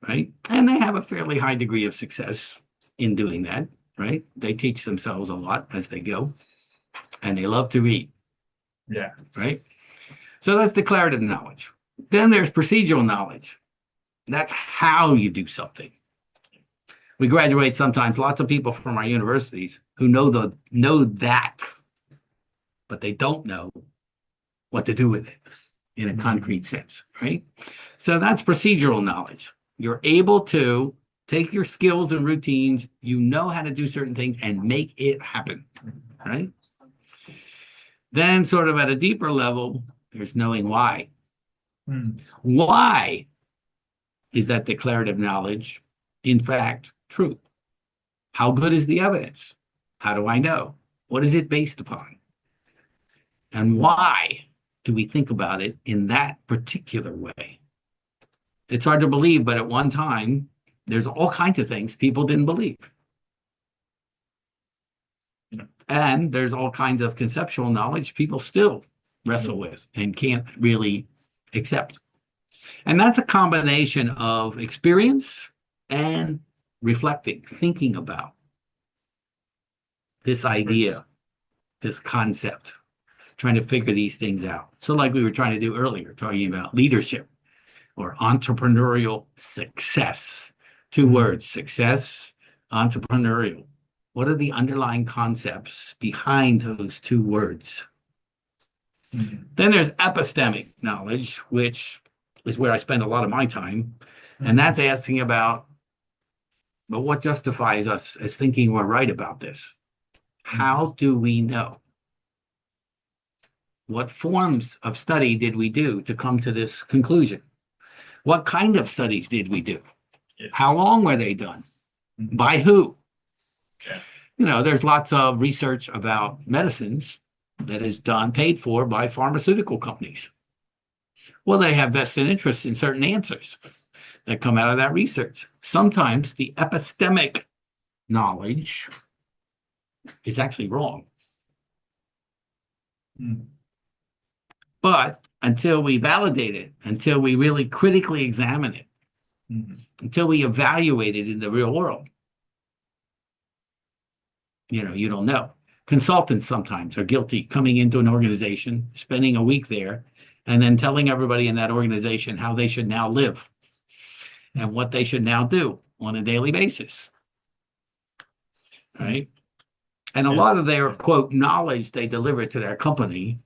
Speaker 14: right? And they have a fairly high degree of success in doing that, right? They teach themselves a lot as they go, and they love to read.
Speaker 13: Yeah.
Speaker 14: Right? So that's declarative knowledge. Then there's procedural knowledge. That's how you do something. We graduate sometimes, lots of people from our universities who know that, but they don't know what to do with it in a concrete sense, right? So that's procedural knowledge. You're able to take your skills and routines, you know how to do certain things and make it happen, right? Then sort of at a deeper level, there's knowing why. Why is that declarative knowledge, in fact, true? How good is the evidence? How do I know? What is it based upon? And why do we think about it in that particular way? It's hard to believe, but at one time, there's all kinds of things people didn't believe. And there's all kinds of conceptual knowledge people still wrestle with and can't really accept. And that's a combination of experience and reflecting, thinking about this idea, this concept, trying to figure these things out. So like we were trying to do earlier, talking about leadership or entrepreneurial success. Two words, success, entrepreneurial. What are the underlying concepts behind those two words? Then there's epistemic knowledge, which is where I spend a lot of my time. And that's asking about, but what justifies us as thinking we're right about this? How do we know? What forms of study did we do to come to this conclusion? What kind of studies did we do? How long were they done? By who? There's lots of research about medicines that is done, paid for by pharmaceutical companies. Well, they have vested interest in certain answers that come out of that research. Sometimes the epistemic knowledge is actually wrong. But until we validate it, until we really critically examine it, until we evaluate it in the real world, you don't know. Consultants sometimes are guilty coming into an organization, spending a week there, and then telling everybody in that organization how they should now live and what they should now do on a daily basis, right? And a lot of their, quote, knowledge they deliver to their company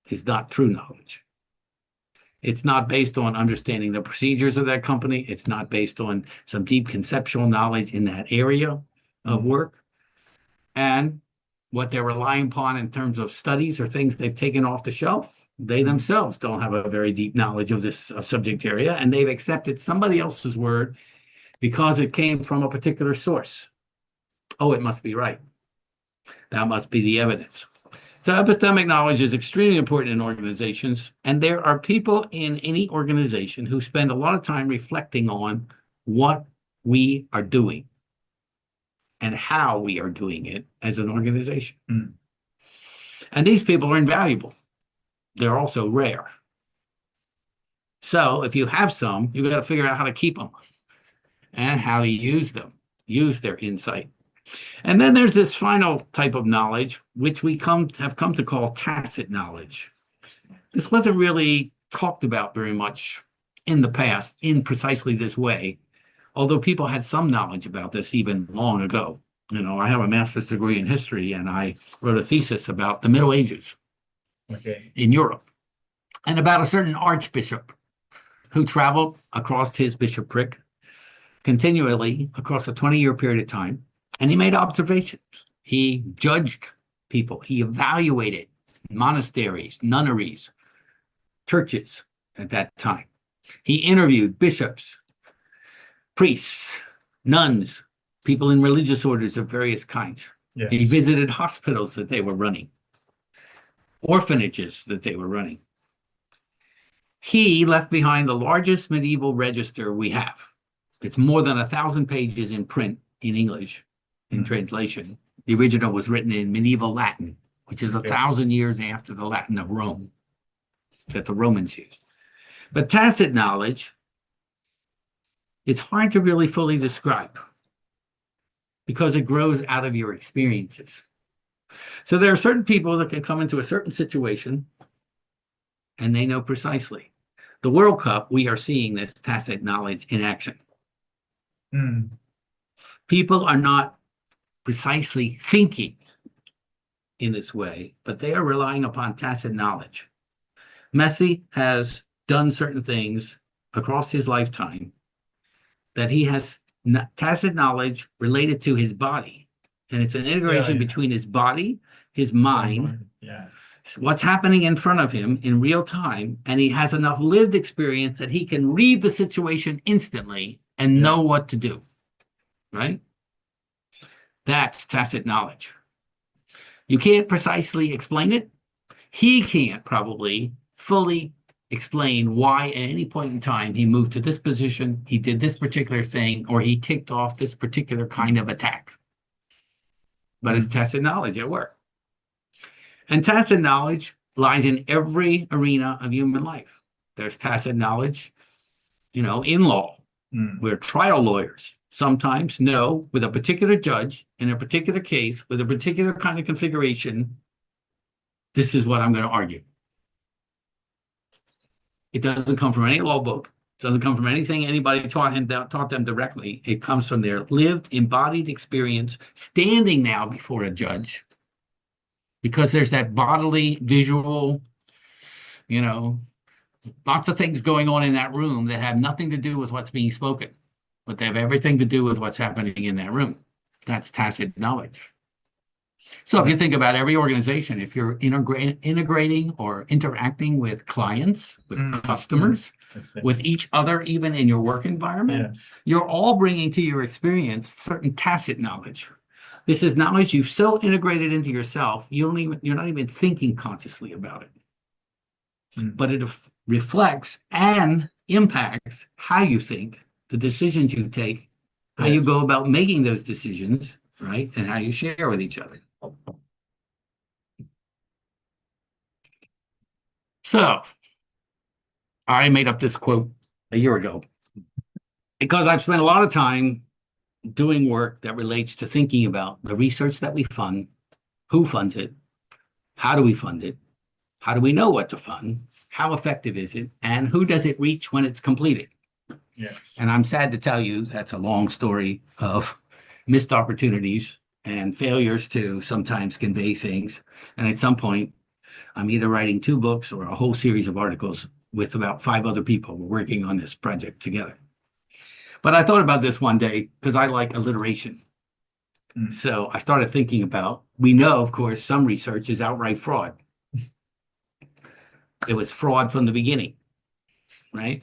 Speaker 14: is not true knowledge. It's not based on understanding the procedures of that company. It's not based on some deep conceptual knowledge in that area of work. And what they're relying upon in terms of studies or things they've taken off the shelf, they themselves don't have a very deep knowledge of this subject area, and they've accepted somebody else's word because it came from a particular source. Oh, it must be right. That must be the evidence. So epistemic knowledge is extremely important in organizations, and there are people in any organization who spend a lot of time reflecting on what we are doing and how we are doing it as an organization. And these people are invaluable. They're also rare. So if you have some, you've got to figure out how to keep them and how to use them, use their insight. And then there's this final type of knowledge, which we have come to call tacit knowledge. This wasn't really talked about very much in the past in precisely this way, although people had some knowledge about this even long ago. I have a master's degree in history, and I wrote a thesis about the Middle Ages in Europe, and about a certain archbishop who traveled across his bishopric continually across a 20-year period of time. And he made observations. He judged people. He evaluated monasteries, nunneries, churches at that time. He interviewed bishops, priests, nuns, people in religious orders of various kinds.
Speaker 13: Yes.
Speaker 14: He visited hospitals that they were running, orphanages that they were running. He left behind the largest medieval register we have. It's more than 1,000 pages in print in English, in translation. The original was written in medieval Latin, which is 1,000 years after the Latin of Rome that the Romans used. But tacit knowledge, it's hard to really fully describe because it grows out of your experiences. So there are certain people that can come into a certain situation and they know precisely. The World Cup, we are seeing this tacit knowledge in action. People are not precisely thinking in this way, but they are relying upon tacit knowledge. Messi has done certain things across his lifetime that he has tacit knowledge related to his body. And it's an integration between his body, his mind, what's happening in front of him in real time, and he has enough lived experience that he can read the situation instantly and know what to do, right? That's tacit knowledge. You can't precisely explain it. He can't probably fully explain why at any point in time he moved to this position, he did this particular thing, or he kicked off this particular kind of attack. But it's tacit knowledge at work. And tacit knowledge lies in every arena of human life. There's tacit knowledge, in law, where trial lawyers sometimes know with a particular judge in a particular case with a particular kind of configuration, this is what I'm going to argue. It doesn't come from any law book. It doesn't come from anything anybody taught them directly. It comes from their lived, embodied experience, standing now before a judge, because there's that bodily, visual, lots of things going on in that room that have nothing to do with what's being spoken, but they have everything to do with what's happening in that room. That's tacit knowledge. So if you think about every organization, if you're integrating or interacting with clients, with customers, with each other, even in your work environment, you're all bringing to your experience certain tacit knowledge. This is knowledge you've so integrated into yourself, you're not even thinking consciously about it. But it reflects and impacts how you think, the decisions you take, how you go about making those decisions, right? And how you share with each other. So, I made up this quote a year ago because I've spent a lot of time doing work that relates to thinking about the research that we fund, who funds it, how do we fund it, how do we know what to fund, how effective is it, and who does it reach when it's completed. And I'm sad to tell you that's a long story of missed opportunities and failures to sometimes convey things. And at some point, I'm either writing 2 books or a whole series of articles with about 5 other people working on this project together. But I thought about this one day because I like alliteration. So I started thinking about, we know, of course, some research is outright fraud. It was fraud from the beginning, right?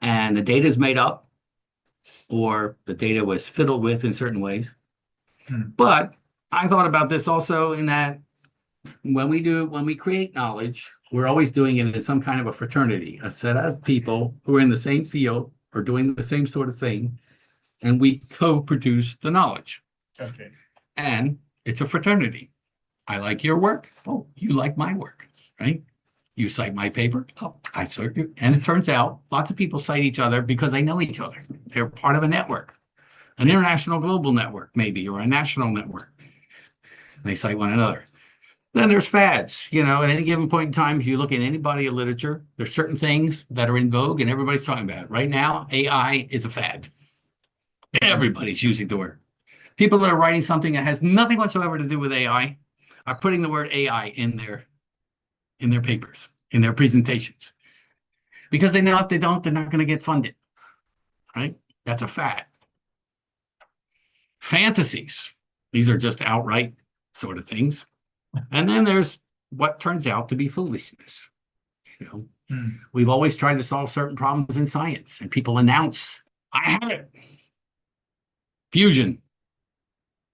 Speaker 14: And the data is made up, or the data was fiddled with in certain ways. But I thought about this also in that when we create knowledge, we're always doing it in some kind of a fraternity, a set of people who are in the same field or doing the same sort of thing, and we co-produce the knowledge. And it's a fraternity. I like your work. Oh, you like my work, right? You cite my paper. Oh, I cite you. And it turns out lots of people cite each other because they know each other. They're part of a network, an international global network, maybe, or a national network. They cite one another. Then there's fads. At any given point in time, if you look at any body of literature, there's certain things that are in vogue and everybody's talking about it. Right now, AI is a fad. Everybody's using the word. People that are writing something that has nothing whatsoever to do with AI are putting the word AI in their papers, in their presentations. Because they know if they don't, they're not going to get funded, right? That's a fad. Fantasies. These are just outright sort of things. And then there's what turns out to be foolishness. We've always tried to solve certain problems in science, and people announce, I have it. Fusion.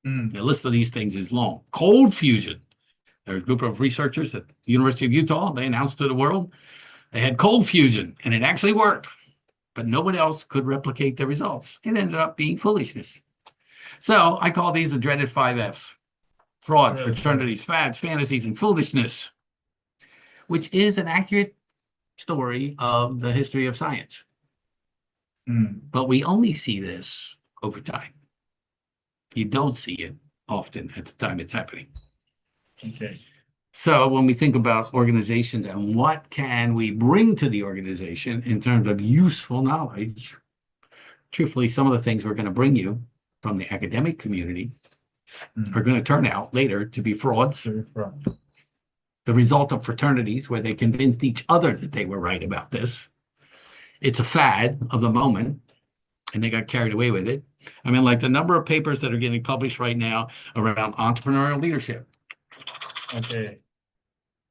Speaker 14: The list of these things is long. Cold fusion. There's a group of researchers at the University of Utah. They announced to the world they had cold fusion, and it actually worked. But nobody else could replicate the results. It ended up being foolishness. So I call these the dreaded 5 Fs. Fraud, fraternities, fads, fantasies, and foolishness, which is an accurate story of the history of science. But we only see this over time. You don't see it often at the time it's happening.
Speaker 13: Okay.
Speaker 14: So when we think about organizations and what can we bring to the organization in terms of useful knowledge, truthfully, some of the things we're going to bring you from the academic community are going to turn out later to be frauds. The result of fraternities where they convinced each other that they were right about this. It's a fad of the moment, and they got carried away with it. I mean, like the number of papers that are getting published right now around entrepreneurial leadership.
Speaker 13: Okay.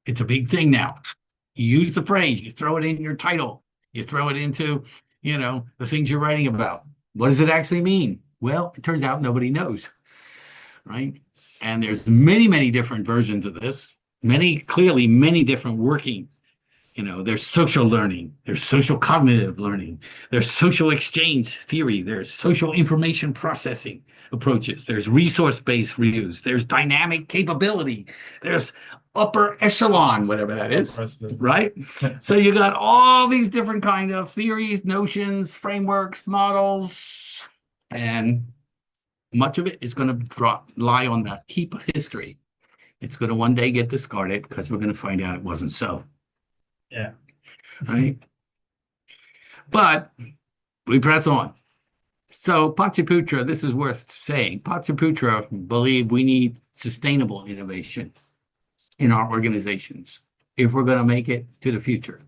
Speaker 14: It's a big thing now. You use the phrase, you throw it in your title, you throw it into, the things you're writing about. What does it actually mean? Well, it turns out nobody knows, right? And there's many, many different versions of this. Clearly many different working. There's social learning, there's social cognitive learning, there's social exchange theory, there's social information processing approaches, there's resource-based reviews, there's dynamic capability, there's upper echelon, whatever that is, right? So you got all these different kind of theories, notions, frameworks, models, and much of it is going to lie on that heap of history. It's going to one day get discarded because we're going to find out it wasn't so.
Speaker 13: Yeah.
Speaker 14: Right. But we press on. So Paciputra, this is worth saying. Paciputra believe we need sustainable innovation in our organizations if we're going to make it to the future.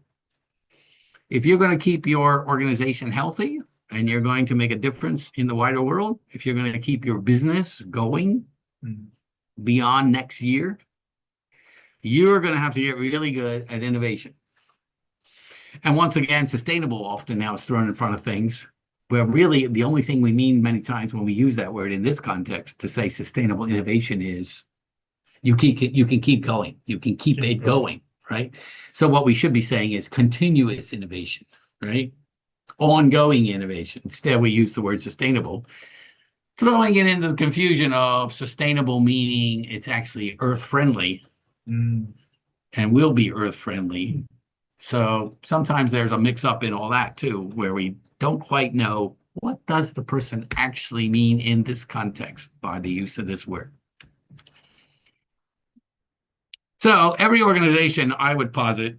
Speaker 14: If you're going to keep your organization healthy and you're going to make a difference in the wider world, if you're going to keep your business going beyond next year, you're going to have to get really good at innovation. And once again, sustainable often now is thrown in front of things, where really the only thing we mean many times when we use that word in this context to say sustainable innovation is you can keep going. You can keep it going, right? So what we should be saying is continuous innovation, right? Ongoing innovation. Instead, we use the word sustainable, throwing it into the confusion of sustainable meaning it's actually earth-friendly and will be earth-friendly. So sometimes there's a mix-up in all that too, where we don't quite know what does the person actually mean in this context by the use of this word. So every organization, I would posit,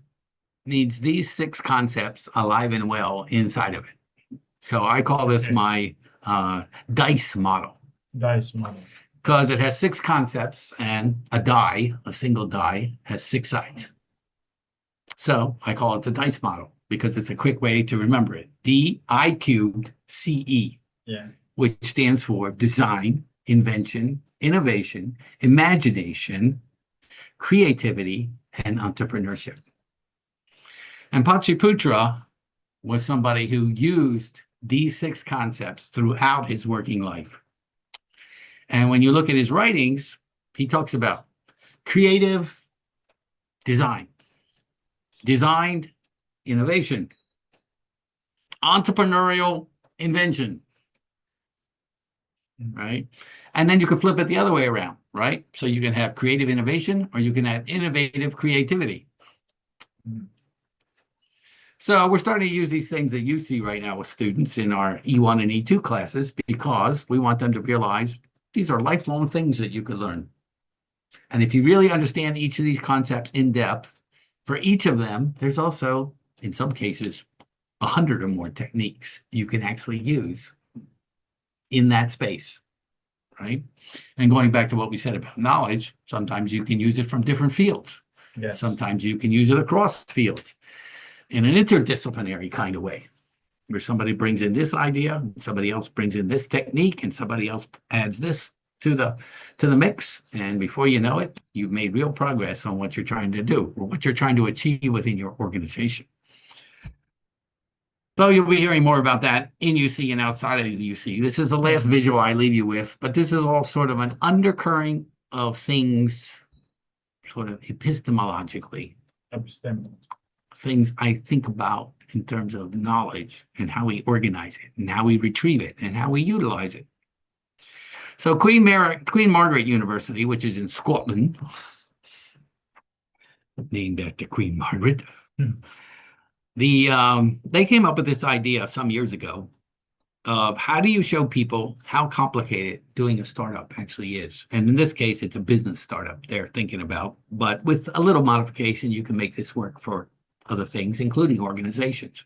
Speaker 14: needs these 6 concepts alive and well inside of it. So I call this my DICE model.
Speaker 13: DICE model.
Speaker 14: Because it has 6 concepts, and a single die, has 6 sides. So I call it the DICE model because it's a quick way to remember it. D-I-cubed-C-E, which stands for design, invention, innovation, imagination, creativity, and entrepreneurship. And Paciputra was somebody who used these 6 concepts throughout his working life. And when you look at his writings, he talks about creative design, designed innovation, entrepreneurial invention, right? And then you can flip it the other way around, right? So you can have creative innovation or you can have innovative creativity. So we're starting to use these things that you see right now with students in our E1 and E2 classes because we want them to realize these are lifelong things that you could learn. And if you really understand each of these concepts in depth, for each of them, there's also, in some cases, 100 or more techniques you can actually use in that space, right? And going back to what we said about knowledge, sometimes you can use it from different fields.
Speaker 13: Yes.
Speaker 14: Sometimes you can use it across fields in an interdisciplinary kind of way, where somebody brings in this idea, somebody else brings in this technique, and somebody else adds this to the mix, and before you know it, you've made real progress on what you're trying to do or what you're trying to achieve within your organization. So you'll be hearing more about that in UC and outside of the UC. This is the last visual I leave you with, but this is all sort of an undercurrent of things, sort of epistemologically, things I think about in terms of knowledge and how we organize it and how we retrieve it and how we utilize it. So Queen Margaret University, which is in Scotland, named after Queen Margaret, they came up with this idea some years ago of how do you show people how complicated doing a startup actually is. And in this case, it's a business startup they're thinking about, but with a little modification, you can make this work for other things, including organizations.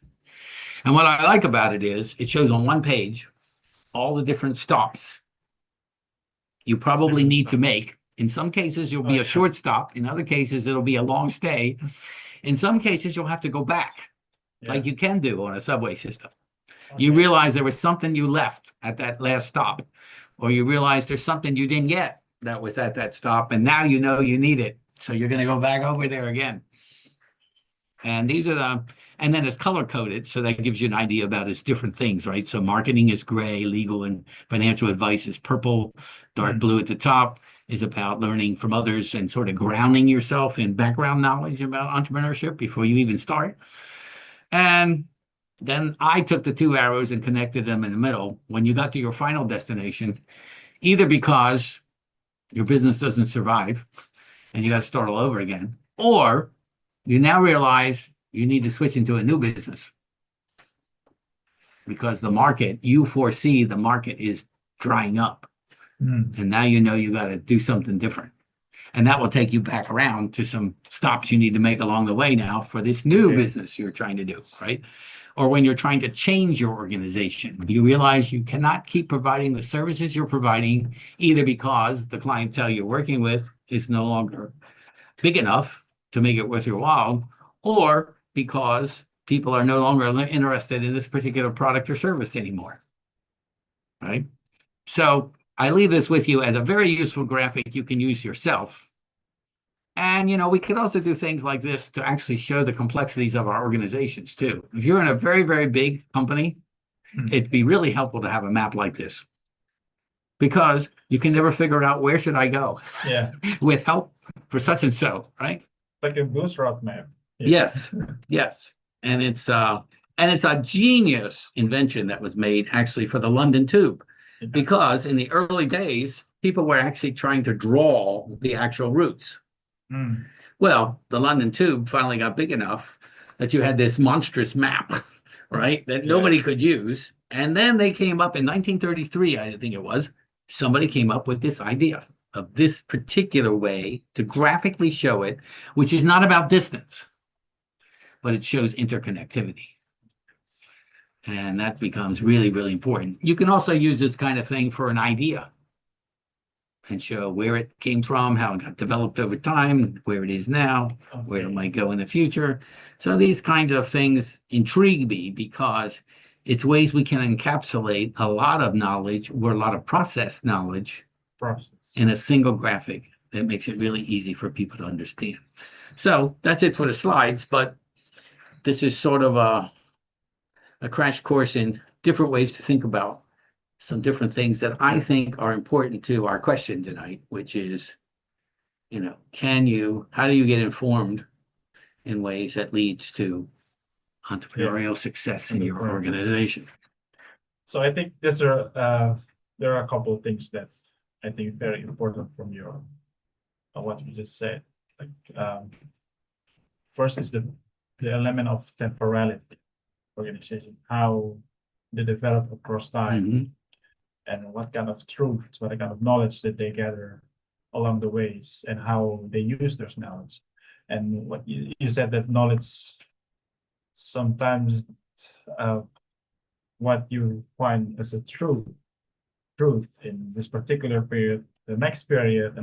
Speaker 14: And what I like about it is it shows on one page all the different stops you probably need to make. In some cases, you'll be a short stop. In other cases, it'll be a long stay. In some cases, you'll have to go back, like you can do on a subway system. You realize there was something you left at that last stop, or you realize there's something you didn't get that was at that stop, and now you know you need it. So you're going to go back over there again. And these are and then it's color coded. So that gives you an idea about its different things, right? So marketing is gray, legal and financial advice is purple, dark blue at the top is about learning from others and sort of grounding yourself in background knowledge about entrepreneurship before you even start. And then I took the two arrows and connected them in the middle when you got to your final destination, either because your business doesn't survive and you got to start all over again, or you now realize you need to switch into a new business because the market, you foresee the market is drying up. And now you know you got to do something different. And that will take you back around to some stops you need to make along the way now for this new business you're trying to do, right? Or when you're trying to change your organization, you realize you cannot keep providing the services you're providing, either because the clientele you're working with is no longer big enough to make it worth your while, or because people are no longer interested in this particular product or service anymore, right? So I leave this with you as a very useful graphic you can use yourself. And, you know, we could also do things like this to actually show the complexities of our organizations too. If you're in a very, very big company, it'd be really helpful to have a map like this, because you can never figure out where should I go with help for such and so, right?
Speaker 13: Like a bus route map.
Speaker 14: Yes, yes. And it's a genius invention that was made actually for the London Tube, because in the early days, people were actually trying to draw the actual routes. Well, the London Tube finally got big enough that you had this monstrous map, right, that nobody could use. And then they came up in 1933, I think it was, somebody came up with this idea of this particular way to graphically show it, which is not about distance, but it shows interconnectivity. And that becomes really, really important. You can also use this kind of thing for an idea and show where it came from, how it got developed over time, where it is now, where it might go in the future. So these kinds of things intrigue me because it's ways we can encapsulate a lot of knowledge or a lot of process knowledge in a single graphic that makes it really easy for people to understand. So that's it for the slides, but this is sort of a crash course in different ways to think about some different things that I think are important to our question tonight, which is, you know, how do you get informed in ways that leads to entrepreneurial success in your organization?
Speaker 13: So I think there are a couple of things that I think very important from your what you just said. Like first is the element of temporality organization, how they develop across time, and what kind of truth, what kind of knowledge that they gather along the ways, and how they use their knowledge. And what you said, that knowledge sometimes what you find as a truth in this particular period, the next period, the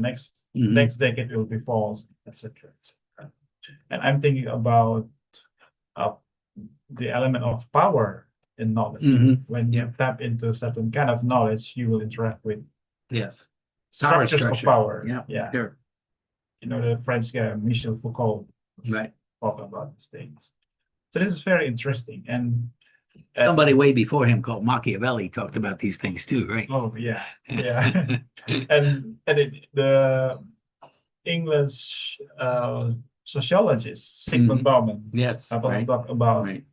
Speaker 13: next decade will be false, etc. And I'm thinking about the element of power in knowledge. When you tap into a certain kind of knowledge, you will interact with structures of
Speaker 14: structure.
Speaker 13: power.
Speaker 14: Yeah,
Speaker 13: Yeah.
Speaker 14: sure.
Speaker 13: You know, the French guy, Michel Foucault,
Speaker 14: Right.
Speaker 13: talk about these things. So this is very interesting. And
Speaker 14: Somebody way before him called Machiavelli talked about these things too, right?
Speaker 13: oh yeah, yeah. The English sociologist Sigmund Bauman,
Speaker 14: Yes, right.
Speaker 13: talk about
Speaker 14: Right.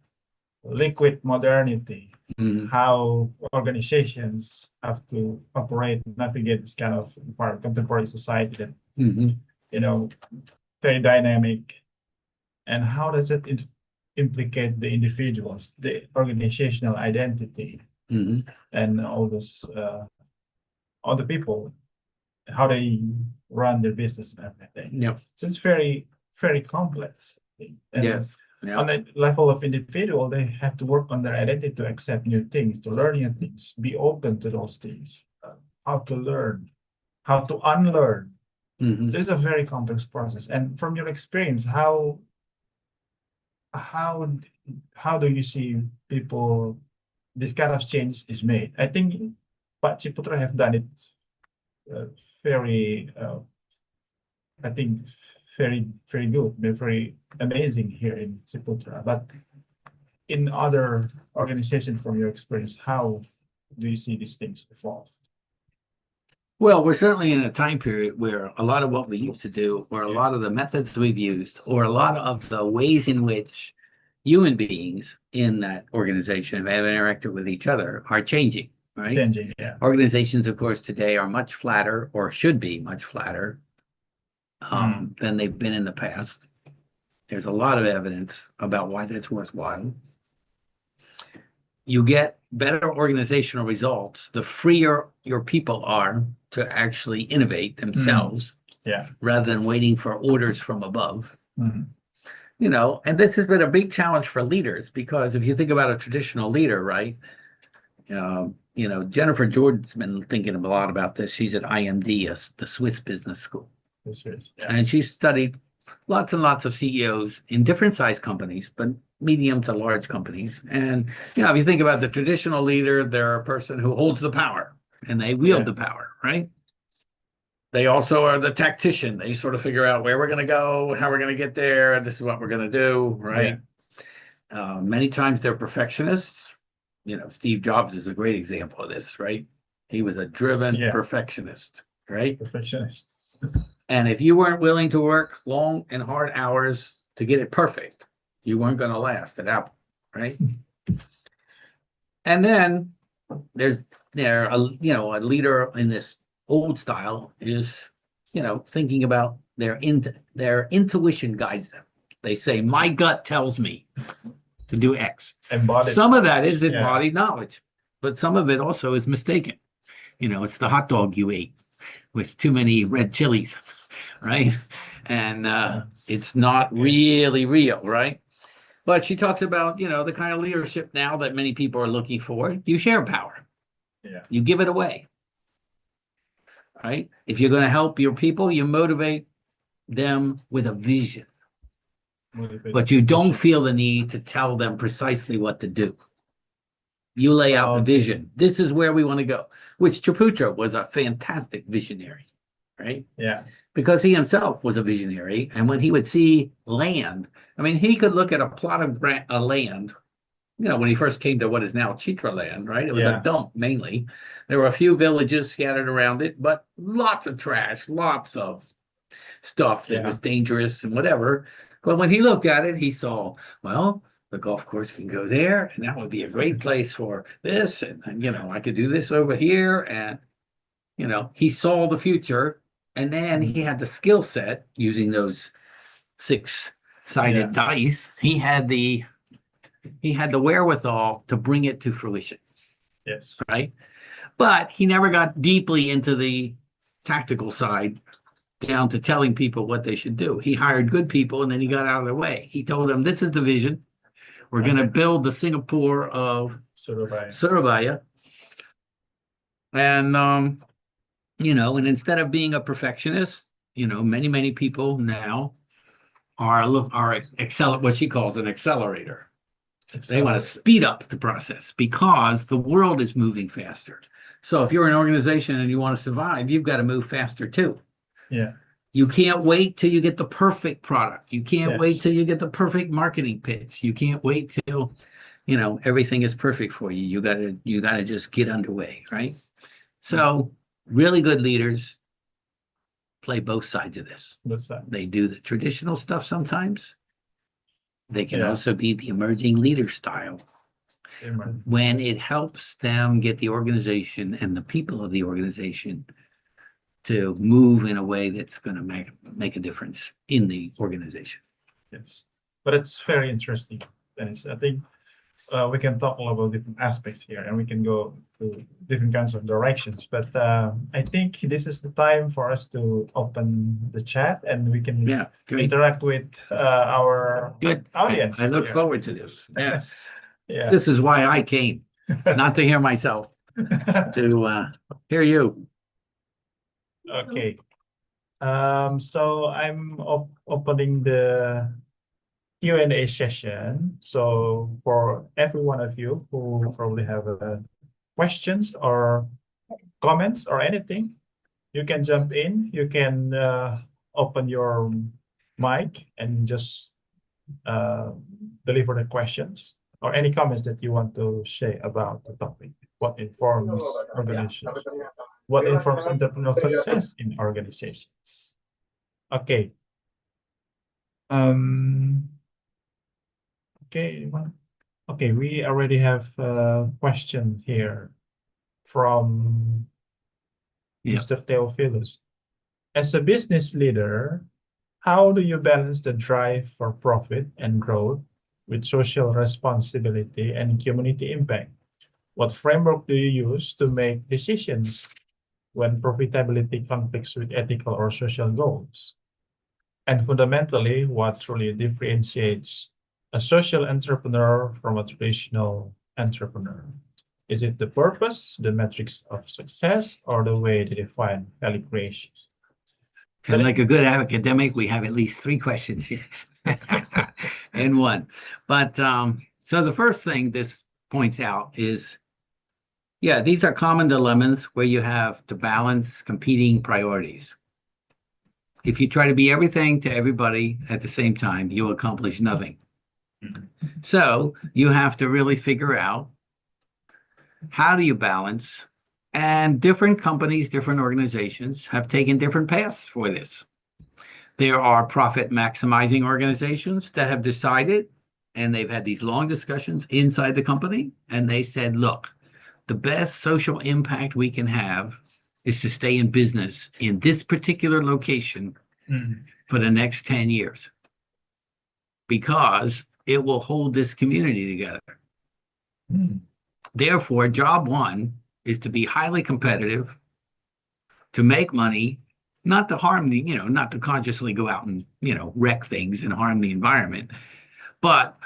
Speaker 13: liquid modernity,
Speaker 14: Mhm.
Speaker 13: how organizations have to operate, navigate this kind of contemporary society that
Speaker 14: Mhm.
Speaker 13: you know very dynamic, and how does it implicate the individuals, the organizational identity,
Speaker 14: Mhm.
Speaker 13: and all this other people, how they run their business and everything.
Speaker 14: Yep.
Speaker 13: So it's very, very complex. And
Speaker 14: Yes. Yeah.
Speaker 13: on a level of individual, they have to work on their identity to accept new things, to learn new things, be open to those things, how to learn, how to unlearn.
Speaker 14: Mhm.
Speaker 13: So it's a very complex process. And from your experience, how do you see people this kind of change is made? I think Pak Ciputra have done it very I think very good, very amazing here in Ciputra. But in other organizations, from your experience, how do you see these things evolve?
Speaker 14: Well, we're certainly in a time period where a lot of what we used to do, or a lot of the methods we've used, or a lot of the ways in which human beings in that organization have interacted with each other are changing, right?
Speaker 13: Changing, yeah.
Speaker 14: Organizations, of course, today are much flatter, or should be much flatter, than they've been in the past. There's a lot of evidence about why that's worthwhile. You get better organizational results the freer your people are to actually innovate themselves,
Speaker 13: Yeah.
Speaker 14: rather than waiting for orders from above.
Speaker 13: Mhm.
Speaker 14: You know, and this has been a big challenge for leaders, because if you think about a traditional leader, right? You know, Jennifer Jordan's been thinking a lot about this. She's at IMD, the Swiss business school.
Speaker 13: Yeah.
Speaker 14: And she studied lots and lots of CEOs in different size companies, but medium to large companies. And, you know, if you think about the traditional leader, they're a person who holds the power and they wield the power, right? They also are the tactician. They sort of figure out where we're going to go, how we're going to get there, and this is what we're going to do, right? Many times they're perfectionists. You know, Steve Jobs is a great example of this, right? He was a driven perfectionist, right?
Speaker 13: Perfectionist.
Speaker 14: And if you weren't willing to work long and hard hours to get it perfect, you weren't going to last at Apple, right? And then there's a leader in this old style is, you know, thinking about their intuition guides them. They say, my gut tells me to do X. Some of that is embodied knowledge, but some of it also is mistaken. You know, it's the hot dog you ate with too many red chilies, right? And it's not really real, right? But she talks about, you know, the kind of leadership now that many people are looking for. You share power.
Speaker 13: Yeah.
Speaker 14: You give it away, right? If you're going to help your people, you motivate them with a vision. But you don't feel the need to tell them precisely what to do. You lay out the vision. This is where we want to go, which Ciputra was a fantastic visionary, right?
Speaker 13: Yeah.
Speaker 14: Because he himself was a visionary. And when he would see land, I mean, he could look at a plot of land, you know, when he first came to what is now Chitra land, right? It was a dump mainly. There were a few villages scattered around it, but lots of trash, lots of stuff that was dangerous and whatever. But when he looked at it, he saw, well, the golf course can go there, and that would be a great place for this. And you know, I could do this over here. And, you know, he saw the future, and then he had the skill set using those 6-sided dice. He had the wherewithal to bring it to fruition.
Speaker 13: Yes.
Speaker 14: Right. But he never got deeply into the tactical side, down to telling people what they should do. He hired good people, and then he got out of their way. He told them, this is the vision. We're going to build the Singapore of Surabaya. And, you know, and instead of being a perfectionist, you know, many people now are what she calls an accelerator. They want to speed up the process because the world is moving faster. So if you're an organization and you want to survive, you've got to move faster too.
Speaker 13: Yeah.
Speaker 14: You can't wait till you get the perfect product. You can't
Speaker 13: Yes.
Speaker 14: wait till you get the perfect marketing pitch. You can't wait till, everything is perfect for you. You gotta just get underway, right? So really good leaders play both sides of this.
Speaker 13: Both sides.
Speaker 14: They do the traditional stuff sometimes. They can
Speaker 13: Yeah.
Speaker 14: also be the emerging leader style when it helps them get the organization and the people of the organization to move in a way that's going to make a difference in the organization.
Speaker 13: Yes, but it's very interesting, Dennis. I think we can talk all about different aspects here, and we can go to different kinds of directions. But I think this is the time for us to open the chat, and we can interact with our audience.
Speaker 14: I look
Speaker 13: here.
Speaker 14: forward to this. Yes.
Speaker 13: Yeah.
Speaker 14: This is why I came, not to hear myself, to hear you.
Speaker 13: Okay. So I'm opening the Q&A session. So for every one of you who probably have questions or comments or anything, you can jump in. You can open your mic and just deliver the questions or any comments that you want to share about the topic. What informs organizations? What informs entrepreneurial success in organizations? Okay. Okay, we already have a question here from Mr. Theophilus. As a business leader, how do you balance the drive for profit and growth with social responsibility and community impact? What framework do you use to make decisions when profitability conflicts with ethical or social goals? And fundamentally, what truly differentiates a social entrepreneur from a traditional entrepreneur? Is it the purpose, the metrics of success, or the way they define value creation?
Speaker 14: And like a good academic, we have at least 3 questions here in one. But so the first thing this points out is, these are common dilemmas where you have to balance competing priorities. If you try to be everything to everybody at the same time, you'll accomplish nothing. So you have to really figure out, how do you balance? And different companies, different organizations have taken different paths for this. There are profit maximizing organizations that have decided, and they've had these long discussions inside the company, and they said, look, the best social impact we can have is to stay in business in this particular location for the next 10 years, because it will hold this community together. Therefore, job one is to be highly competitive, to make money, not to harm the, not to consciously go out and, wreck things and harm the environment. But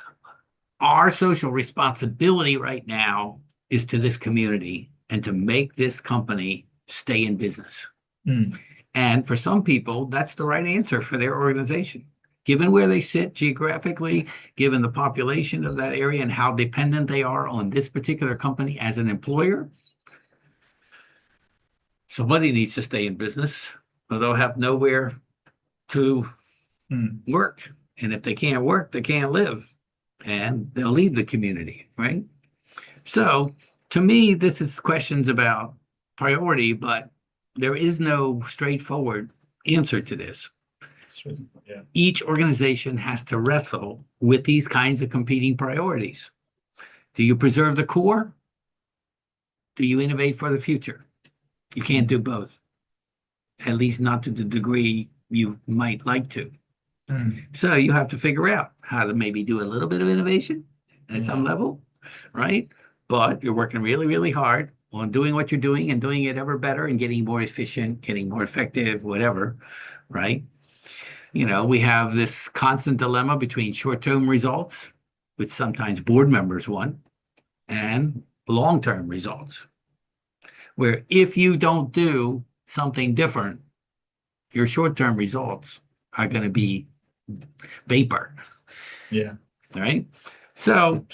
Speaker 14: our social responsibility right now is to this community and to make this company stay in business. And for some people, that's the right answer for their organization. Given where they sit geographically, given the population of that area and how dependent they are on this particular company as an employer, somebody needs to stay in business or they'll have nowhere to work. And if they can't work, they can't live. And they'll leave the community, right? So to me, this is questions about priority, but there is no straightforward answer to this. Each organization has to wrestle with these kinds of competing priorities. Do you preserve the core? Do you innovate for the future? You can't do both, at least not to the degree you might like to. So you have to figure out how to maybe do a little bit of innovation at some level, right? But you're working really, really hard on doing what you're doing and doing it ever better and getting more efficient, getting more effective, whatever, right? We have this constant dilemma between short-term results, which sometimes board members want, and long-term results, where if you don't do something different, your short-term results are going to be vapor. All right. So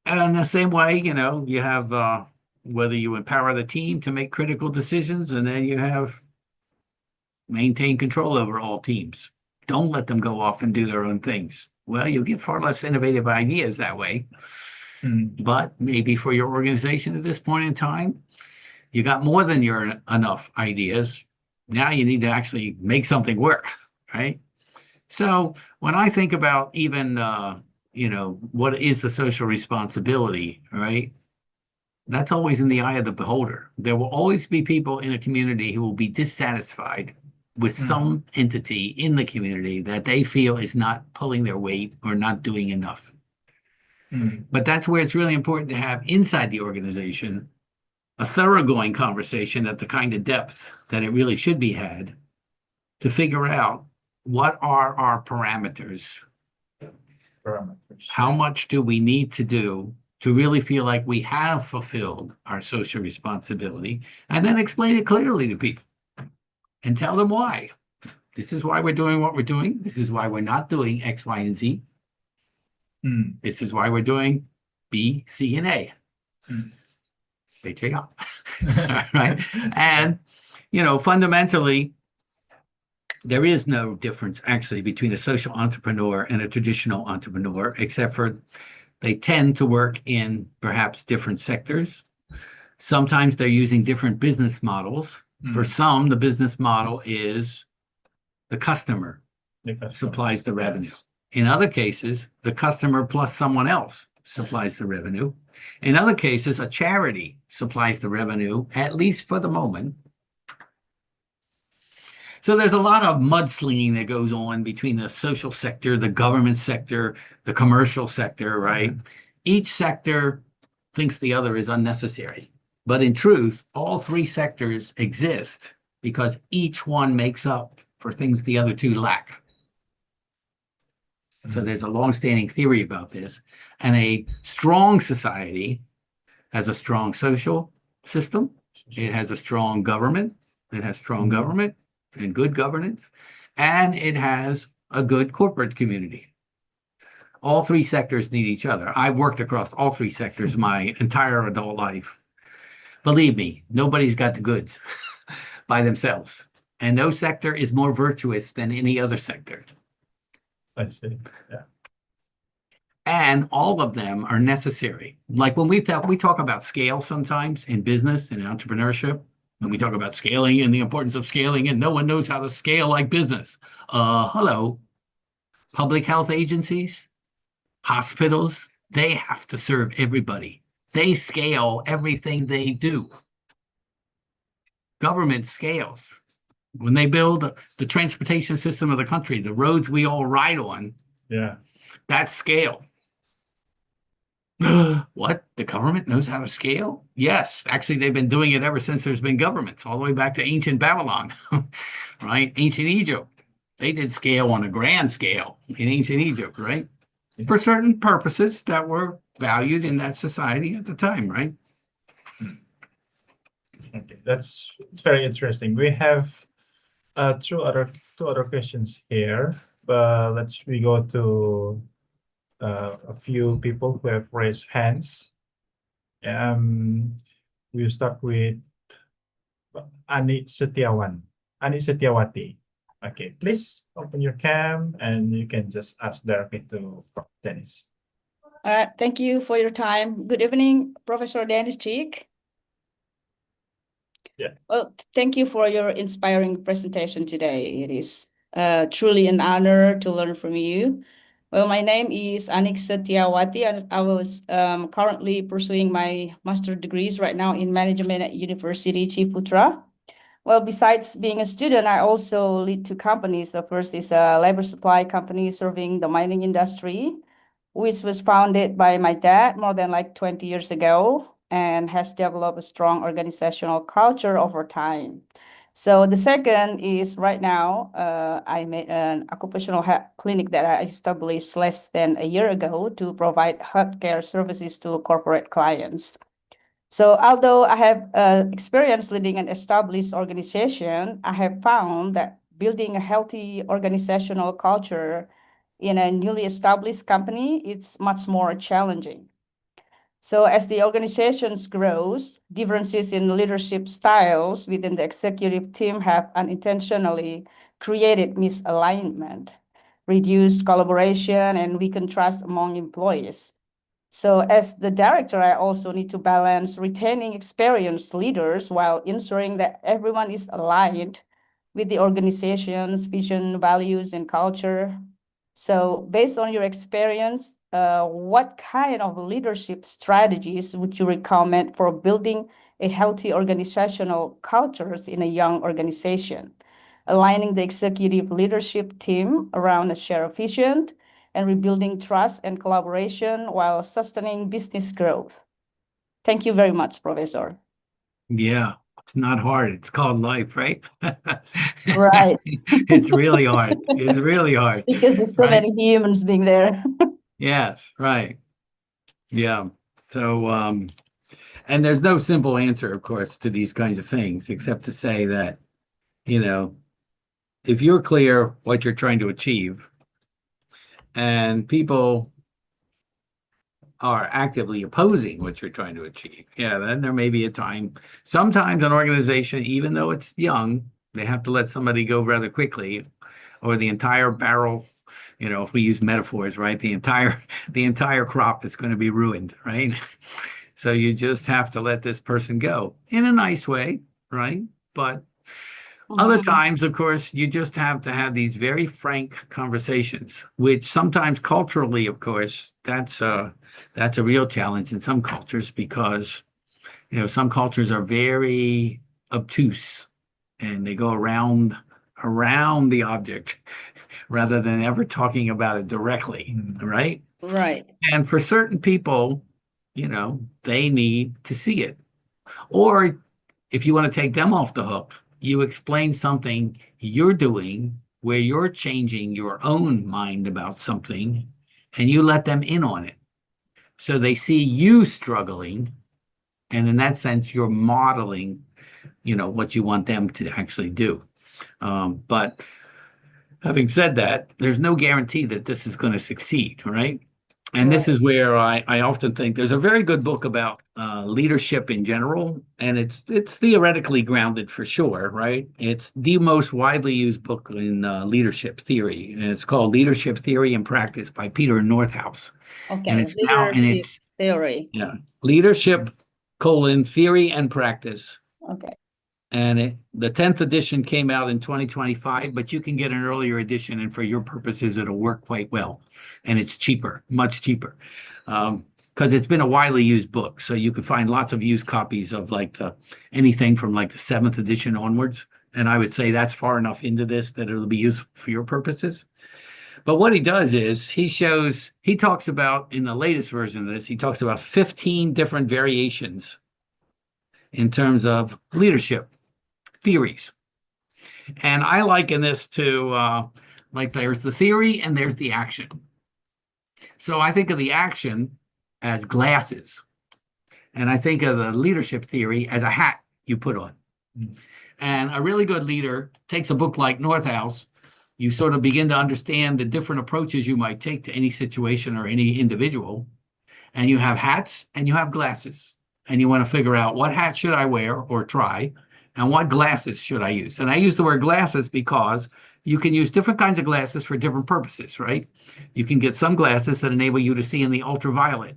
Speaker 14: in the same way, you have whether you empower the team to make critical decisions, and then you have maintain control over all teams. Don't let them go off and do their own things. Well, you'll get far less innovative ideas that way. But maybe for your organization at this point in time, you got more than your enough ideas. Now you need to actually make something work, right? So when I think about even, what is the social responsibility, right? That's always in the eye of the beholder. There will always be people in a community who will be dissatisfied with some entity in the community that they feel is not pulling their weight or not doing enough. But that's where it's really important to have inside the organization a thoroughgoing conversation at the kind of depth that it really should be had to figure out what are our parameters. How much do we need to do to really feel like we have fulfilled our social responsibility, and then explain it clearly to people and tell them why. This is why we're doing what we're doing. This is why we're not doing X, Y, and Z. This is why we're doing B, C, and A. BCA. Right? And, fundamentally, there is no difference actually between a social entrepreneur and a traditional entrepreneur, except for they tend to work in perhaps different sectors. Sometimes they're using different business models. For some, the business model is the customer supplies the revenue. In other cases, the customer plus someone else supplies the revenue. In other cases, a charity supplies the revenue, at least for the moment. So there's a lot of mudslinging that goes on between the social sector, the government sector, the commercial sector, right? Each sector thinks the other is unnecessary. But in truth, all three sectors exist because each one makes up for things the other two lack. So there's a long-standing theory about this. And a strong society has a strong social system. It has a strong government. It has strong government and good governance. And it has a good corporate community. All three sectors need each other. I've worked across all three sectors my entire adult life. Believe me, nobody's got the goods by themselves. And no sector is more virtuous than any other sector.
Speaker 13: I see. Yeah.
Speaker 14: And all of them are necessary. Like when we talk about scale sometimes in business and entrepreneurship, when we talk about scaling and the importance of scaling, and no one knows how to scale like business. Hello, public health agencies, hospitals, they have to serve everybody. They scale everything they do. Government scales. When they build the transportation system of the country, the roads we all ride on, that's scale. What? The government knows how to scale? Yes. Actually, they've been doing it ever since there's been governments, all the way back to ancient Babylon, right? Ancient Egypt. They did scale on a grand scale in ancient Egypt, right? For certain purposes that were valued in that society at the time, right?
Speaker 13: Okay, it's very interesting. We have two other questions here. We go to a few people who have raised hands. We'll start with Ani Setiawati. Okay, please open your cam and you can just ask directly to Prof. Dennis.
Speaker 15: All right, thank you for your time. Good evening, Professor Dennis Cheek.
Speaker 13: Yeah.
Speaker 15: Well, thank you for your inspiring presentation today. It is truly an honor to learn from you. Well, my name is Anik Setiawati, and I was currently pursuing my master's degrees right now in management at University Ciputra. Well, besides being a student, I also lead two companies. The first is a labor supply company serving the mining industry, which was founded by my dad more than 20 years ago and has developed a strong organizational culture over time. So the second is right now, I made an occupational health clinic that I established less than a year ago to provide healthcare services to corporate clients. So although I have experience leading an established organization, I have found that building a healthy organizational culture in a newly established company, it's much more challenging. So as the organizations grows, differences in leadership styles within the executive team have unintentionally created misalignment, reduced collaboration, and weakened trust among employees. So as the director, I also need to balance retaining experienced leaders while ensuring that everyone is aligned with the organization's vision, values, and culture. So based on your experience, what kind of leadership strategies would you recommend for building a healthy organizational cultures in a young organization, aligning the executive leadership team around a shared vision, and rebuilding trust and collaboration while sustaining business growth? Thank you very much, Professor.
Speaker 14: Yeah, it's not hard. It's called life, right?
Speaker 15: Right.
Speaker 14: It's really hard. It's really hard.
Speaker 15: Because there's so
Speaker 14: right?
Speaker 15: many humans being there.
Speaker 14: Yes, right. Yeah. So, and there's no simple answer, of course, to these kinds of things, except to say that, if you're clear what you're trying to achieve and people are actively opposing what you're trying to achieve, then there may be a time. Sometimes an organization, even though it's young, they have to let somebody go rather quickly, or the entire barrel, if we use metaphors, right? The entire crop is going to be ruined, right? So you just have to let this person go in a nice way, right? But other times, of course, you just have to have these very frank conversations, which sometimes culturally, of course, that's a real challenge in some cultures because, some cultures are very obtuse and they go around the object rather than ever talking about it directly, right?
Speaker 15: Right.
Speaker 14: And for certain people, they need to see it. Or if you want to take them off the hook, you explain something you're doing where you're changing your own mind about something and you let them in on it. So they see you struggling. And in that sense, you're modeling, what you want them to actually do. But having said that, there's no guarantee that this is going to succeed, right? And this is where I often think there's a very good book about leadership in general, and it's theoretically grounded for sure, right? It's the most widely used book in leadership theory, and it's called Leadership Theory and Practice by Peter Northouse.
Speaker 15: Okay,
Speaker 14: And it's
Speaker 15: leadership theory.
Speaker 14: Leadership, Theory and Practice.
Speaker 15: Okay.
Speaker 14: And the 10th edition came out in 2025, but you can get an earlier edition, and for your purposes, it'll work quite well. And it's cheaper, much cheaper, because it's been a widely used book. So you can find lots of used copies of anything from the 7th edition onwards. And I would say that's far enough into this that it'll be useful for your purposes. But what he does is he talks about, in the latest version of this, he talks about 15 different variations in terms of leadership theories. And I liken this to there's the theory and there's the action. So I think of the action as glasses. And I think of the leadership theory as a hat you put on. And a really good leader takes a book like Northouse. You sort of begin to understand the different approaches you might take to any situation or any individual. And you have hats and you have glasses. And you want to figure out what hat should I wear or try, and what glasses should I use? And I use the word glasses because you can use different kinds of glasses for different purposes, right? You can get some glasses that enable you to see in the ultraviolet.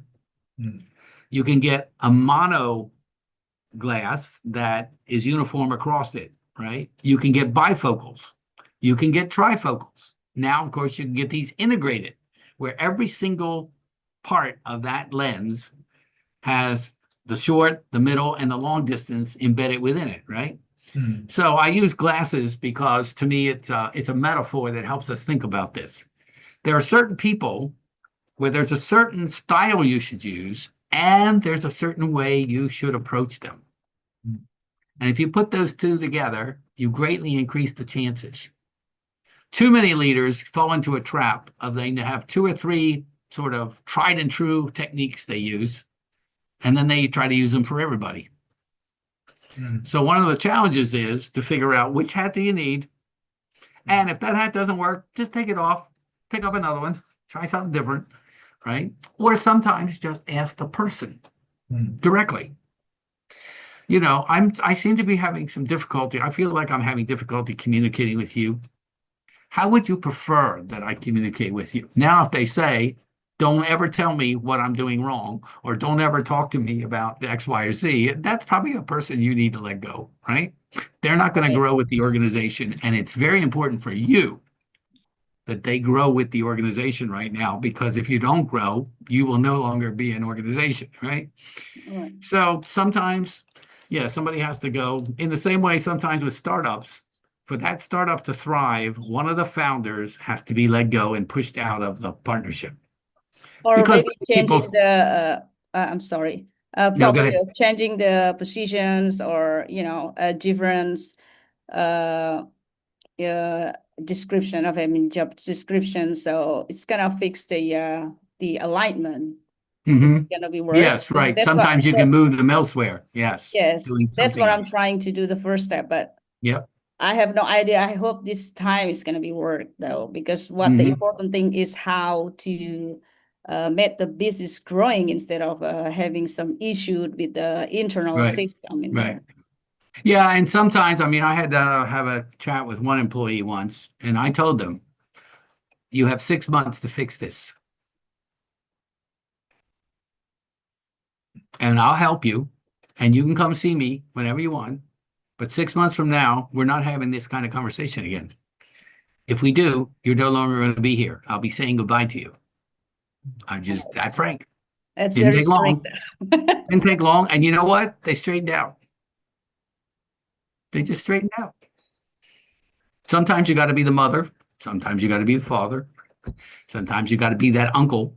Speaker 14: You can get a mono glass that is uniform across it, right? You can get bifocals. You can get trifocals. Now, of course, you can get these integrated, where every single part of that lens has the short, the middle, and the long distance embedded within it, right? So I use glasses because to me it's a metaphor that helps us think about this. There are certain people where there's a certain style you should use, and there's a certain way you should approach them. And if you put those two together, you greatly increase the chances. Too many leaders fall into a trap of they have 2 or 3 sort of tried and true techniques they use, and then they try to use them for everybody. So one of the challenges is to figure out which hat do you need. And if that hat doesn't work, just take it off, pick up another one, try something different, right? Or sometimes just ask the person, directly. You know, I seem to be having some difficulty. I feel like I'm having difficulty communicating with you. How would you prefer that I communicate with you? Now, if they say, don't ever tell me what I'm doing wrong, or don't ever talk to me about the X, Y, or Z, that's probably a person you need to let go, right? They're not going to grow with the organization. And it's very important for you that they grow with the organization right now, because if you don't grow, you will no longer be an organization, right?
Speaker 15: Right.
Speaker 14: So sometimes, yeah, somebody has to go. In the same way, sometimes with startups, for that startup to thrive, one of the founders has to be let go and pushed out of the partnership.
Speaker 15: Or
Speaker 14: Because
Speaker 15: maybe
Speaker 14: people,
Speaker 15: changing the, I'm sorry,
Speaker 14: no, go
Speaker 15: probably
Speaker 14: ahead.
Speaker 15: changing the positions, or, you know, a different uh, description of, I mean, job description. So it's gonna fix the alignment. It's gonna be work.
Speaker 14: Yes, right.
Speaker 15: That's what,
Speaker 14: Sometimes you can move them elsewhere. Yes.
Speaker 15: yes,
Speaker 14: Doing
Speaker 15: that's
Speaker 14: something
Speaker 15: what I'm
Speaker 14: else.
Speaker 15: trying to do the first step, but
Speaker 14: Yep.
Speaker 15: I have no idea. I hope this time is going to be work though, because what the important thing is how to make the business growing instead of having some issue with the internal
Speaker 14: Right.
Speaker 15: system in
Speaker 14: Right.
Speaker 15: there.
Speaker 14: Yeah, and sometimes, I mean, I had to have a chat with one employee once, and I told them, you have 6 months to fix this. And I'll help you, and you can come see me whenever you want. But 6 months from now, we're not having this kind of conversation again. If we do, you're no longer going to be here. I'll be saying goodbye to you. I'm just that frank.
Speaker 15: That's
Speaker 14: Didn't
Speaker 15: very
Speaker 14: take long.
Speaker 15: strict.
Speaker 14: Didn't take long. And you know what? They straightened out. They just straightened out. Sometimes you got to be the mother. Sometimes you got to be the father. Sometimes you got to be that uncle.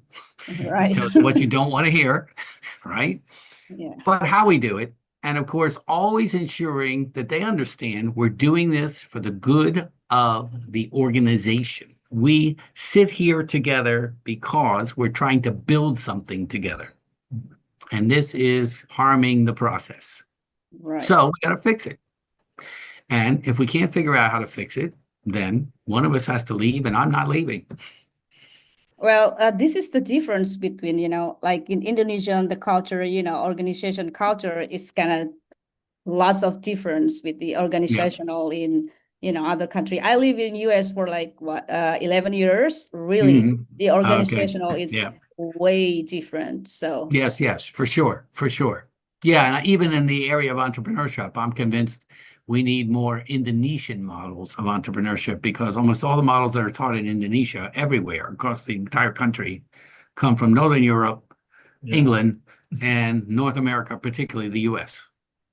Speaker 15: Right.
Speaker 14: Tells you what you don't want to hear, right?
Speaker 15: Yeah.
Speaker 14: But how we do it. And of course, always ensuring that they understand we're doing this for the good of the organization. We sit here together because we're trying to build something together. And this is harming the process.
Speaker 15: Right.
Speaker 14: So we got to fix it. And if we can't figure out how to fix it, then one of us has to leave, and I'm not leaving.
Speaker 15: Well, this is the difference between, you know, like in Indonesian, the culture, you know, organization culture is kind of lots of difference with the organizational in, you know, other country. I live in US for like what 11 years. Really, the organizational is way different. So
Speaker 14: yes, for sure. Yeah, and even in the area of entrepreneurship, I'm convinced we need more Indonesian models of entrepreneurship, because almost all the models that are taught in Indonesia everywhere across the entire country come from Northern Europe, England, and North America, particularly the US.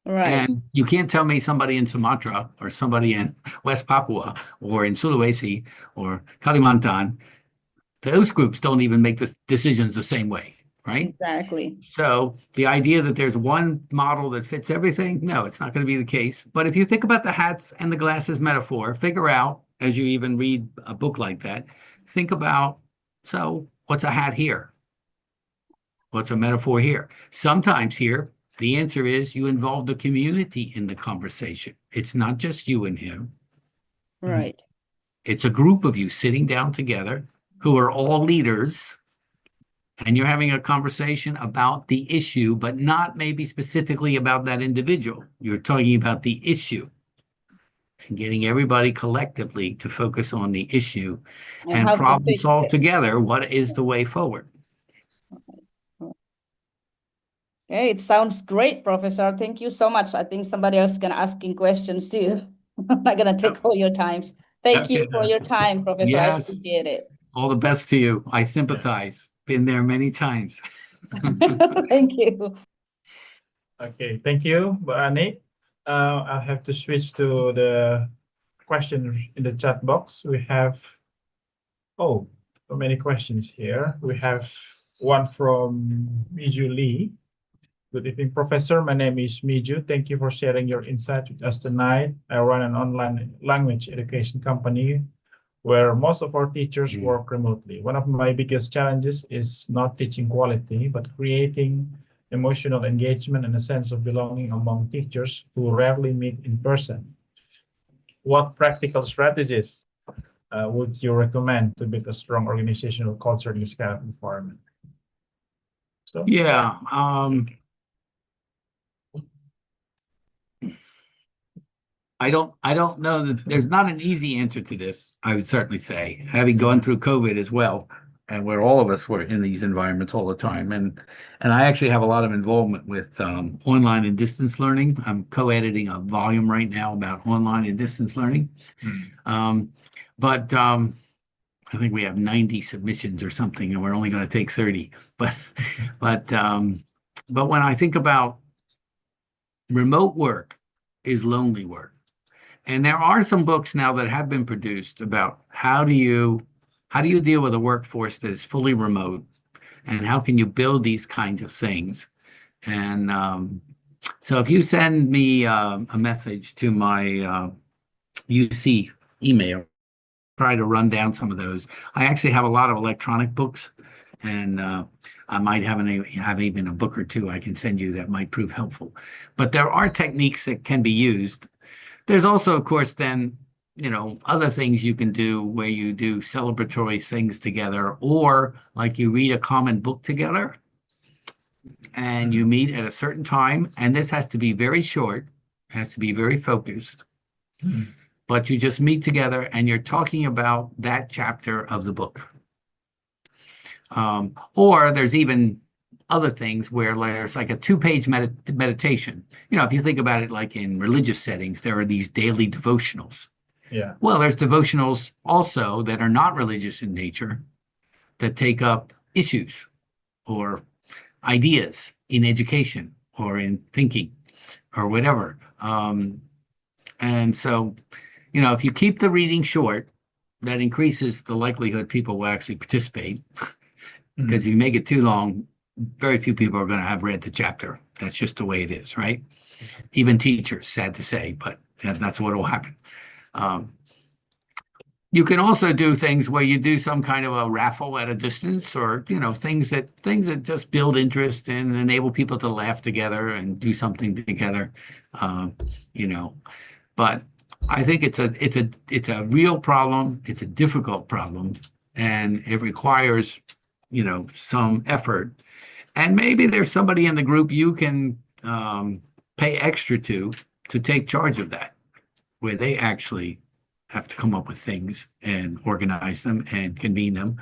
Speaker 15: right.
Speaker 14: And you can't tell me somebody in Sumatra or somebody in West Papua or in Sulawesi or Kalimantan, those groups don't even make the decisions the same way, right?
Speaker 15: Exactly.
Speaker 14: So the idea that there's one model that fits everything, no, it's not going to be the case. But if you think about the hats and the glasses metaphor, figure out, as you even read a book like that, think about, so what's a hat here? What's a metaphor here? Sometimes here, the answer is you involve the community in the conversation. It's not just you and him.
Speaker 15: Right.
Speaker 14: It's a group of you sitting down together who are all leaders, and you're having a conversation about the issue, but not maybe specifically about that individual. You're talking about the issue and getting everybody collectively to focus on the issue and
Speaker 15: how to
Speaker 14: problem
Speaker 15: fix
Speaker 14: solve
Speaker 15: it.
Speaker 14: together. What is the way forward?
Speaker 15: Okay, it sounds great, Professor. Thank you so much. I think somebody else is gonna asking questions too. I'm not gonna take all your times. Thank you for your time, Professor. I
Speaker 14: Yes.
Speaker 15: appreciate it.
Speaker 14: All the best to you. I sympathize. Been there many times.
Speaker 15: Thank you.
Speaker 13: Okay, thank you, Bu Ani. I'll have to switch to the question in the chat box. We have, so many questions here. We have one from Miju Lee. Good evening, Professor. My name is Miju. Thank you for sharing your insight with us tonight. I run an online language education company where most of our teachers work remotely. One of my biggest challenges is not teaching quality, but creating emotional engagement and a sense of belonging among teachers who rarely meet in person. What practical strategies would you recommend to build a strong organizational culture in this kind of environment? So,
Speaker 14: Yeah. I don't know that there's not an easy answer to this, I would certainly say, having gone through COVID as well, and where all of us were in these environments all the time. And I actually have a lot of involvement with online and distance learning. I'm co-editing a volume right now about online and distance learning. But I think we have 90 submissions or something, and we're only going to take 30. But when I think about remote work is lonely work. And there are some books now that have been produced about how do you deal with a workforce that is fully remote, and how can you build these kinds of things. And so if you send me a message to my UC email, try to run down some of those. I actually have a lot of electronic books, and I might have even a book or two I can send you that might prove helpful. But there are techniques that can be used. There's also, of course, then, other things you can do where you do celebratory things together, or like you read a common book together and you meet at a certain time. And this has to be very short, has to be very focused, but you just meet together and you're talking about that chapter of the book. Or there's even other things where there's like a 2-page meditation. If you think about it, like in religious settings, there are these daily devotionals.
Speaker 13: Yeah.
Speaker 14: Well, there's devotionals also that are not religious in nature that take up issues or ideas in education or in thinking or whatever. And so, if you keep the reading short, that increases the likelihood people will actually participate. Because if you make it too long, very few people are going to have read the chapter. That's just the way it is, right? Even teachers, sad to say, but that's what will happen. You can also do things where you do some kind of a raffle at a distance, or things that just build interest and enable people to laugh together and do something together. But I think it's a real problem. It's a difficult problem, and it requires some effort. And maybe there's somebody in the group you can pay extra to take charge of that, where they actually have to come up with things and organize them and convene them.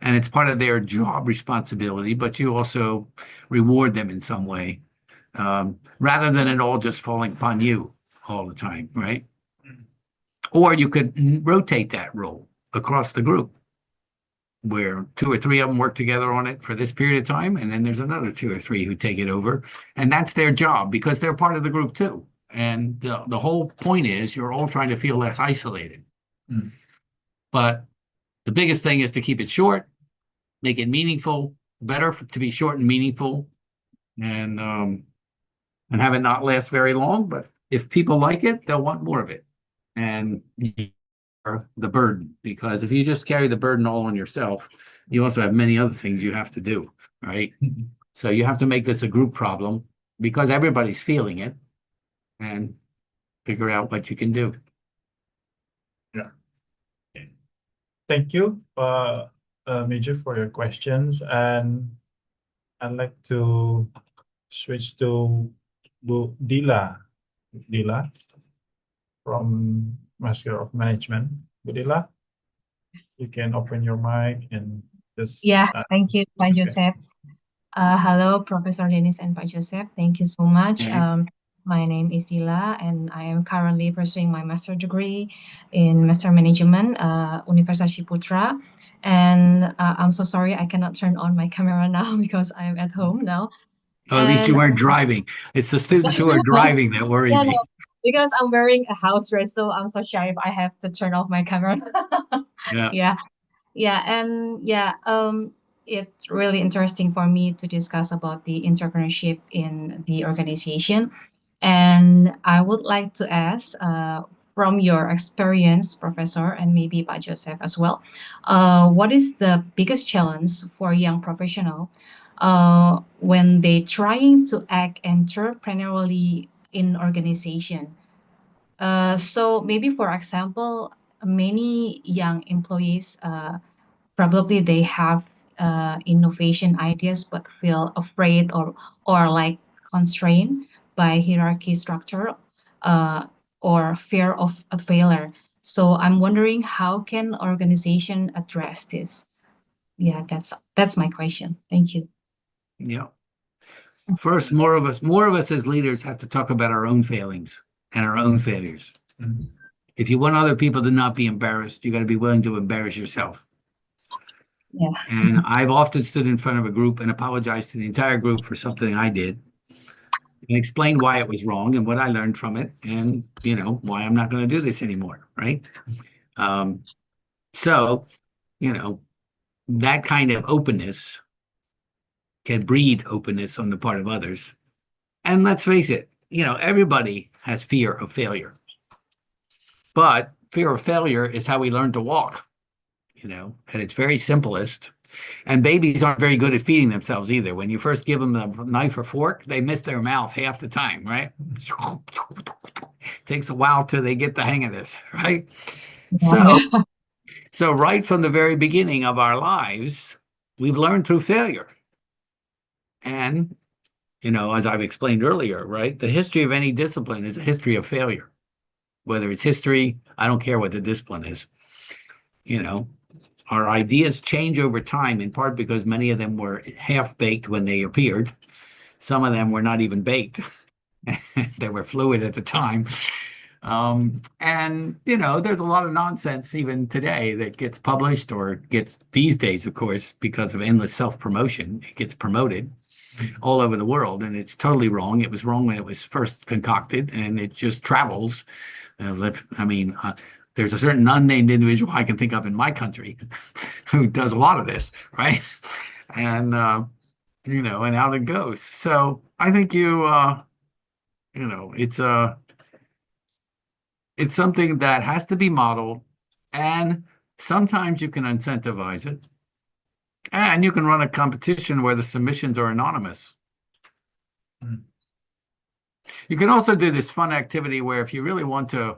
Speaker 14: And it's part of their job responsibility, but you also reward them in some way, rather than it all just falling upon you all the time, right? Or you could rotate that role across the group, where 2 or 3 of them work together on it for this period of time, and then there's another 2 or 3 who take it over, and that's their job because they're part of the group too. And the whole point is you're all trying to feel less isolated. But the biggest thing is to keep it short, make it meaningful, better to be short and meaningful, and have it not last very long. But if people like it, they'll want more of it. And the burden, because if you just carry the burden all on yourself, you also have many other things you have to do, right? So you have to make this a group problem because everybody's feeling it, and figure out what you can do.
Speaker 13: Yeah. Okay. Thank you, Major, for your questions. And I'd like to switch to Bu Dila. Dila from Master of Management. Bu Dila, you can open your mic and just...
Speaker 16: Yeah, thank you, Pak Joseph. Hello, Professor Dennis and Pak Joseph. Thank you so much. My name is Dila, and I am currently pursuing my master degree in Master Management, Universitas Ciputra. And I'm so sorry I cannot turn on my camera now because I'm at home now.
Speaker 14: At least you weren't driving. It's the students who are driving that worry me.
Speaker 16: No, because I'm wearing a house dress, so I'm so shy if I have to turn off my camera. It's really interesting for me to discuss about the entrepreneurship in the organization. And I would like to ask, from your experience, Professor, and maybe Pak Joseph as well, what is the biggest challenge for young professional when they trying to act entrepreneurially in organization? So maybe, for example, many young employees, probably they have innovation ideas but feel afraid or like constrained by hierarchy structure. or fear of a failure. So I'm wondering, how can organization address this? Yeah, that's my question. Thank you.
Speaker 14: Yeah. First, more of us as leaders have to talk about our own failings and our own failures. If you want other people to not be embarrassed, you got to be willing to embarrass yourself.
Speaker 16: Yeah.
Speaker 14: And I've often stood in front of a group and apologized to the entire group for something I did and explained why it was wrong and what I learned from it, and why I'm not going to do this anymore, right? So, that kind of openness can breed openness on the part of others. And let's face it, everybody has fear of failure. But fear of failure is how we learn to walk, at its very simplest. And babies aren't very good at feeding themselves either. When you first give them a knife or fork, they miss their mouth half the time, right? Takes a while till they get the hang of this, right? So right from the very beginning of our lives, we've learned through failure. And, as I've explained earlier, right, the history of any discipline is a history of failure. Whether it's history, I don't care what the discipline is. Our ideas change over time, in part because many of them were half-baked when they appeared. Some of them were not even baked. They were fluid at the time. And, there's a lot of nonsense even today that gets published or gets, these days, of course, because of endless self-promotion, it gets promoted all over the world, and it's totally wrong. It was wrong when it was first concocted, and it just travels. There's a certain unnamed individual I can think of in my country who does a lot of this, right? And, and out it goes. So I think it's something that has to be modeled, and sometimes you can incentivize it, and you can run a competition where the submissions are anonymous. You can also do this fun activity where if you really want to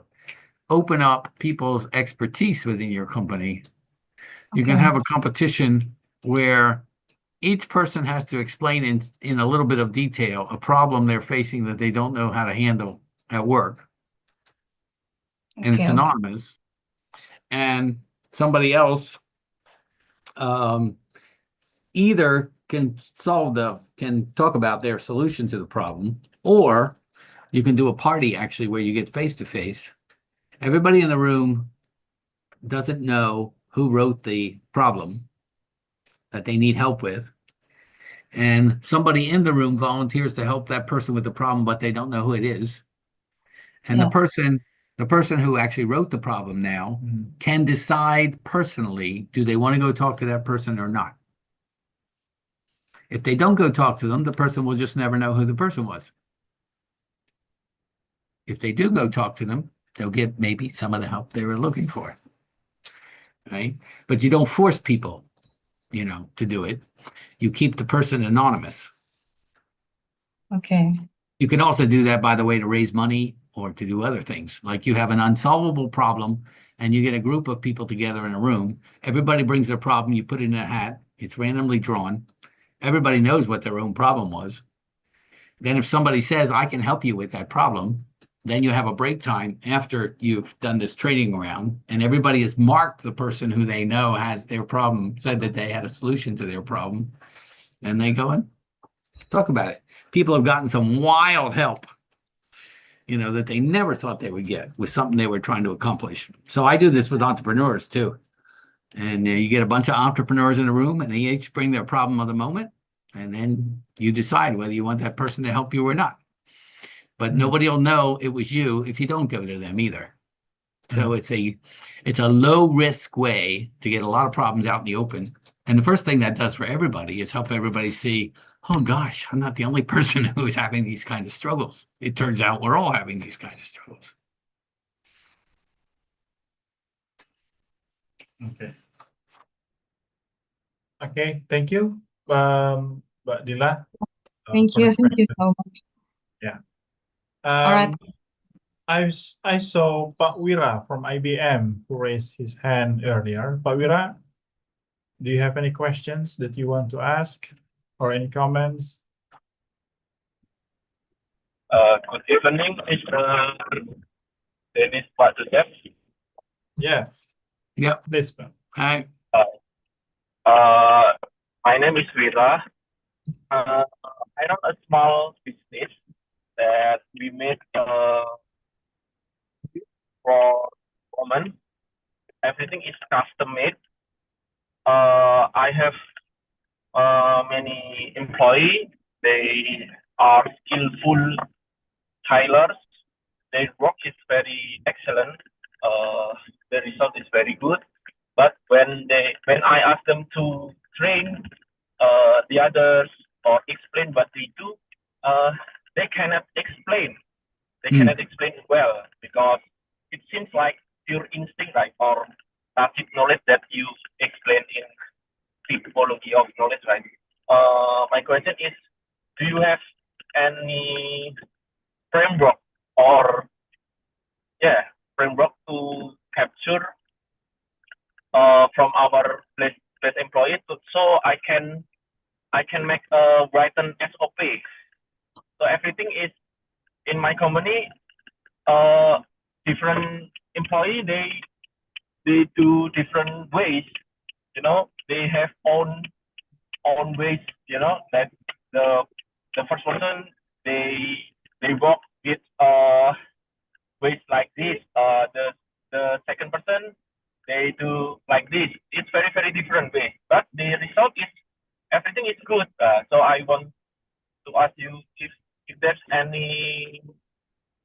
Speaker 14: open up people's expertise within your company, you can have a competition where each person has to explain in a little bit of detail a problem they're facing that they don't know how to handle at work. And it's anonymous. And somebody else either can talk about their solution to the problem, or you can do a party actually where you get face-to-face. Everybody in the room doesn't know who wrote the problem that they need help with. And somebody in the room volunteers to help that person with the problem, but they don't know who it is. And the person who actually wrote the problem now can decide personally, do they want to go talk to that person or not? If they don't go talk to them, the person will just never know who the person was. If they do go talk to them, they'll get maybe some of the help they were looking for, right? But you don't force people, to do it. You keep the person anonymous.
Speaker 16: Okay.
Speaker 14: You can also do that, by the way, to raise money or to do other things. Like you have an unsolvable problem and you get a group of people together in a room. Everybody brings their problem. You put it in a hat. It's randomly drawn. Everybody knows what their own problem was. Then if somebody says, I can help you with that problem, then you have a break time after you've done this trading round, and everybody has marked the person who they know has their problem, said that they had a solution to their problem, and they go and talk about it. People have gotten some wild help, that they never thought they would get with something they were trying to accomplish. So I do this with entrepreneurs too. And you get a bunch of entrepreneurs in a room, and they each bring their problem of the moment, and then you decide whether you want that person to help you or not. But nobody will know it was you if you don't go to them either. So it's a low risk way to get a lot of problems out in the open. And the first thing that does for everybody is help everybody see, oh gosh, I'm not the only person who is having these kind of struggles. It turns out we're all having these kind of struggles.
Speaker 13: Okay, thank you, Mbak Dila.
Speaker 16: Thank you so much.
Speaker 13: Yeah.
Speaker 16: All right.
Speaker 13: I saw Pak Wira from IBM who raised his hand earlier. Pak Wira, do you have any questions that you want to ask or any comments?
Speaker 17: Good evening, Mr. Dennis Pak Joseph.
Speaker 13: Yes.
Speaker 14: Yep.
Speaker 13: This one.
Speaker 14: Hi.
Speaker 17: My name is Vira. I run a small business that we make for women. Everything is custom made. I have many employees. They are skillful tailors. Their work is very excellent. The result is very good. But when I ask them to train the others or explain what they do, they cannot explain. They cannot explain well because it seems like pure instinct, right, or tacit knowledge that you explain in typology of knowledge, right? My question is, do you have any framework or framework to capture from our place employees, so I can make a written SOP. So everything is in my company. Different employee, they do different ways. You know, they have own ways. You know, that the first person they work with ways like this. The second person they do like this. It's very, very different way, but the result is everything is good. So I want to ask you if there's any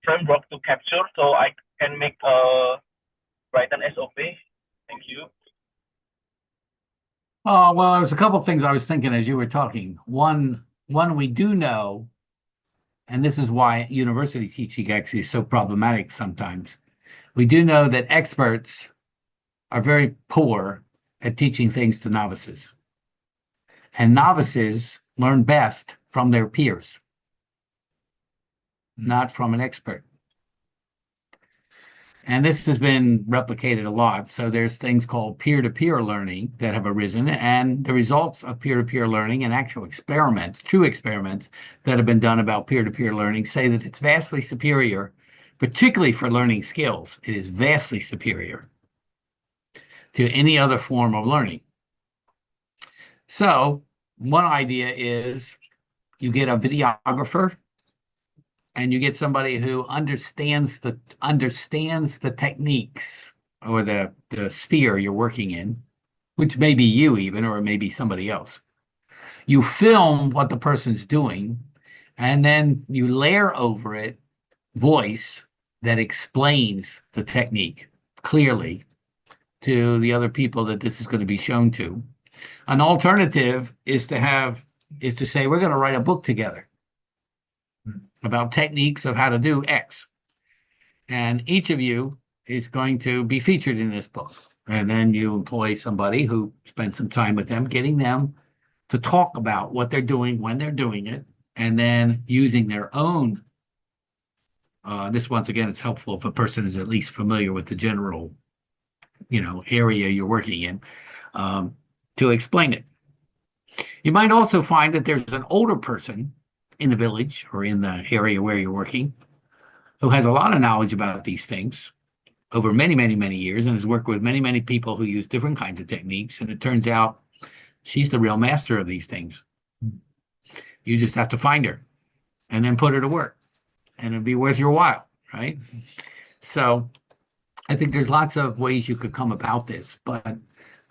Speaker 17: framework to capture so I can make write an SOP. Thank you.
Speaker 14: Oh, well, there's a couple of things I was thinking as you were talking. One we do know, and this is why university teaching actually is so problematic sometimes. We do know that experts are very poor at teaching things to novices. And novices learn best from their peers, not from an expert. And this has been replicated a lot. So there's things called peer-to-peer learning that have arisen, and the results of peer-to-peer learning and actual experiments, true experiments that have been done about peer-to-peer learning say that it's vastly superior, particularly for learning skills. It is vastly superior to any other form of learning. So one idea is you get a videographer and you get somebody who understands the techniques or the sphere you're working in, which may be you even, or it may be somebody else. You film what the person's doing, and then you layer over it voice that explains the technique clearly to the other people that this is going to be shown to. An alternative is to say, we're going to write a book together about techniques of how to do X. And each of you is going to be featured in this book. And then you employ somebody who spends some time with them, getting them to talk about what they're doing, when they're doing it, and then using their own. This, once again, it's helpful if a person is at least familiar with the general, area you're working in, to explain it. You might also find that there's an older person in the village or in the area where you're working who has a lot of knowledge about these things over many, many, many years and has worked with many, many people who use different kinds of techniques. And it turns out she's the real master of these things. You just have to find her and then put her to work, and it'll be worth your while, right? So I think there's lots of ways you could come about this, but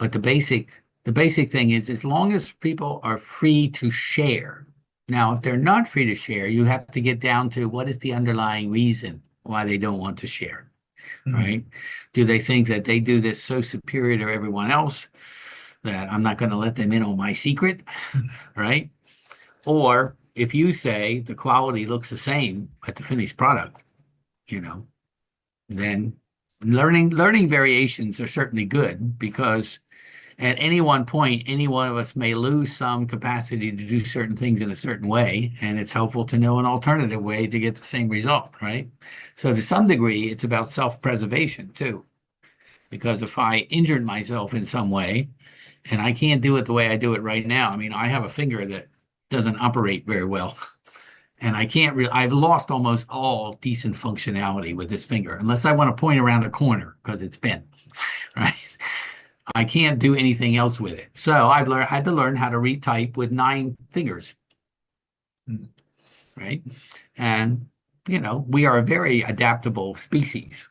Speaker 14: the basic thing is, as long as people are free to share. Now, if they're not free to share, you have to get down to what is the underlying reason why they don't want to share, right? Do they think that they do this so superior to everyone else that I'm not going to let them in on my secret, right? Or if you say the quality looks the same at the finished product, then learning variations are certainly good, because at any one point, any one of us may lose some capacity to do certain things in a certain way, and it's helpful to know an alternative way to get the same result, right? So to some degree, it's about self-preservation too, because if I injured myself in some way and I can't do it the way I do it right now, I mean, I have a finger that doesn't operate very well, And I can't really, I've lost almost all decent functionality with this finger, unless I want to point around a corner because it's bent, right? I can't do anything else with it. So I've had to learn how to retype with 9 fingers, right? And, you know, we are a very adaptable species.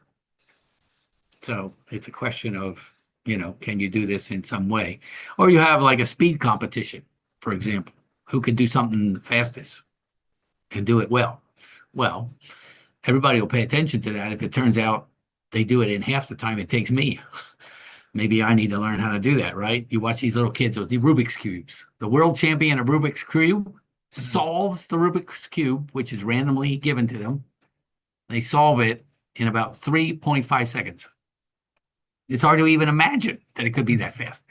Speaker 14: So it's a question of, you know, can you do this in some way? Or you have like a speed competition, for example, who can do something the fastest and do it well. Well, everybody will pay attention to that if it turns out they do it in half the time it takes me. Maybe I need to learn how to do that, right? You watch these little kids with the Rubik's Cubes. The world champion of Rubik's Cube solves the Rubik's Cube, which is randomly given to them. They solve it in about 3.5 seconds. It's hard to even imagine that it could be that fast.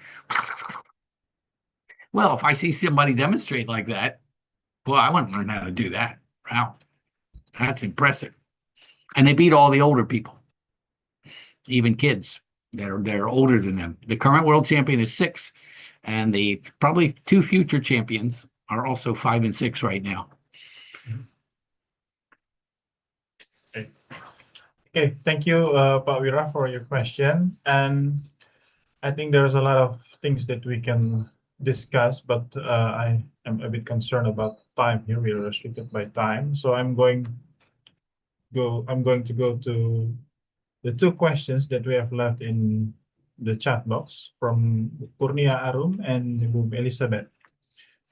Speaker 14: Well, if I see somebody demonstrate like that, boy, I want to learn how to do that. Wow, that's impressive. And they beat all the older people, even kids that are older than them. The current world champion is 6, and the probably 2 future champions are also 5 and 6 right now.
Speaker 13: Okay, thank you, Pak Wira, for your question. And I think there's a lot of things that we can discuss, but I am a bit concerned about time here. We are restricted by time, so I'm going to go to the 2 questions that we have left in the chat box from Kurnia Arum and Ibu Elizabeth.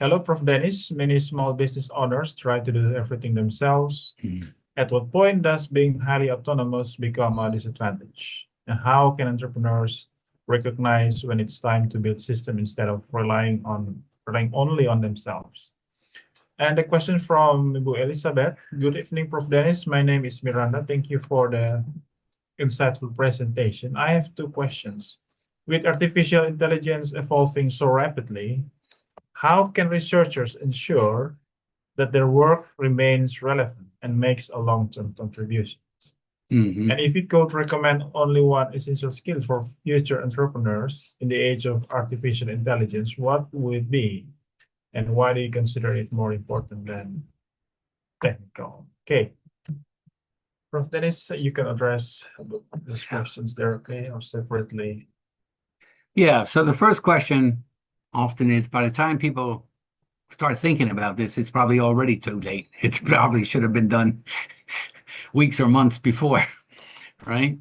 Speaker 13: Hello, Prof. Dennis. Many small business owners try to do everything themselves. At what point does being highly autonomous become a disadvantage? And how can entrepreneurs recognize when it's time to build systems instead of relying only on themselves? And the question from Ibu Elizabeth. Good evening, Prof. Dennis. My name is Miranda. Thank you for the insightful presentation. I have 2 questions. With artificial intelligence evolving so rapidly, how can researchers ensure that their work remains relevant and makes a long-term contribution? And if you could recommend only one essential skill for future entrepreneurs in the age of artificial intelligence, what would it be? And why do you consider it more important than technical? Okay. Prof. Dennis, you can address these questions directly or separately.
Speaker 14: Yeah, so the first question often is, by the time people start thinking about this, it's probably already too late. It probably should have been done weeks or months before, right?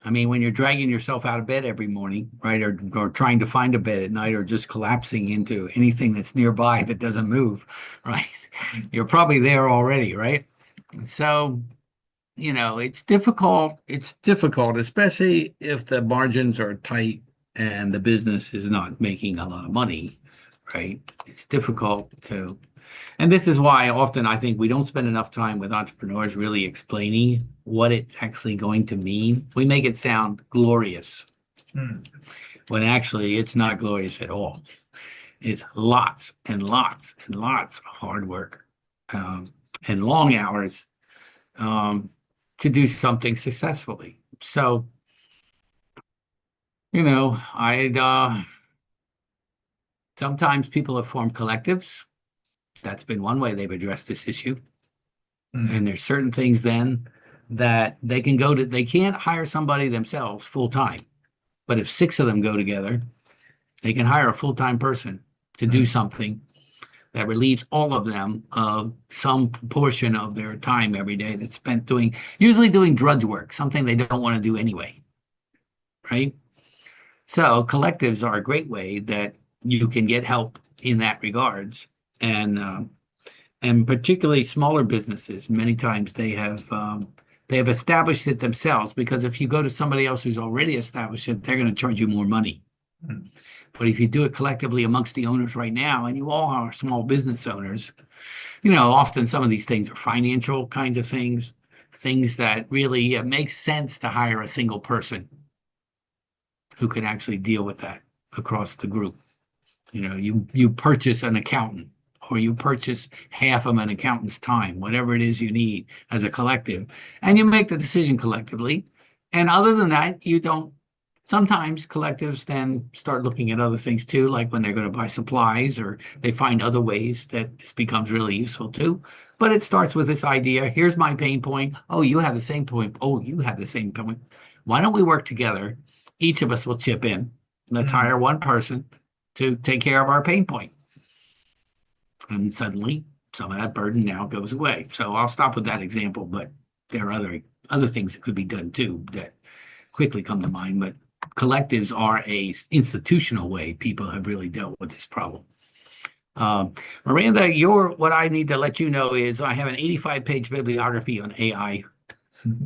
Speaker 14: I mean, when you're dragging yourself out of bed every morning, right, or trying to find a bed at night, or just collapsing into anything that's nearby that doesn't move, right? You're probably there already, right? So, you know, it's difficult. It's difficult, especially if the margins are tight and the business is not making a lot of money, right? It's difficult to, and this is why often I think we don't spend enough time with entrepreneurs really explaining what it's actually going to mean. We make it sound glorious, when actually it's not glorious at all. It's lots and lots and lots of hard work and long hours to do something successfully. So, you know, sometimes people have formed collectives. That's been one way they've addressed this issue. And there's certain things then that they can go to, they can't hire somebody themselves full-time. But if 6 of them go together, they can hire a full-time person to do something that relieves all of them of some portion of their time every day that's spent usually doing drudge work, something they don't want to do anyway, right? So collectives are a great way that you can get help in that regards. And particularly smaller businesses, many times they have established it themselves, because if you go to somebody else who's already established it, they're going to charge you more money. But if you do it collectively amongst the owners right now, and you all are small business owners, you know, often some of these things are financial kinds of things that really make sense to hire a single person who can actually deal with that across the group. You know, you purchase an accountant, or you purchase half of an accountant's time, whatever it is you need as a collective, and you make the decision collectively. And other than that, you don't Sometimes collectives then start looking at other things too, like when they're going to buy supplies or they find other ways that this becomes really useful too. But it starts with this idea, here's my pain point. Oh, you have the same point. Oh, you have the same point. Why don't we work together? Each of us will chip in. Let's hire one person to take care of our pain point. And suddenly some of that burden now goes away. So I'll stop with that example, but there are other things that could be done too that quickly come to mind. But collectives are a institutional way people have really dealt with this problem. Miranda, what I need to let you know is I have an 85-page bibliography on AI.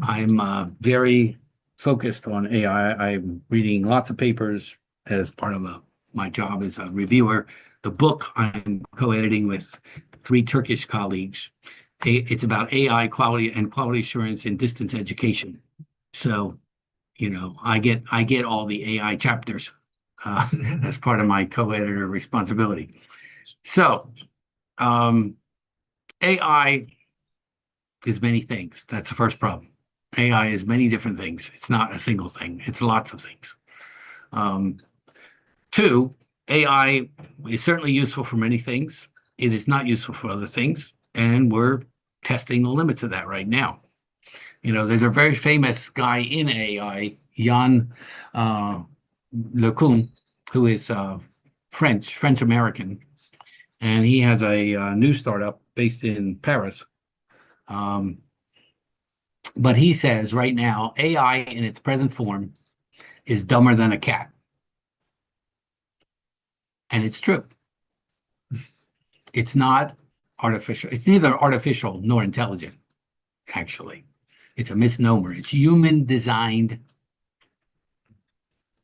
Speaker 14: I'm very focused on AI. I'm reading lots of papers as part of my job as a reviewer. The book I'm co-editing with 3 Turkish colleagues. It's about AI quality and quality assurance in distance education. So, you know, I get all the AI chapters as part of my co-editor responsibility. So, AI is many things. That's the first problem. AI is many different things. It's not a single thing. It's lots of things. 2, AI is certainly useful for many things. It is not useful for other things, and we're testing the limits of that right now. You know, there's a very famous guy in AI, Yann LeCun, who is French American, and he has a new startup based in Paris. But he says right now, AI in its present form is dumber than a cat. And it's true. It's not artificial. It's neither artificial nor intelligent, actually. It's a misnomer. It's human-designed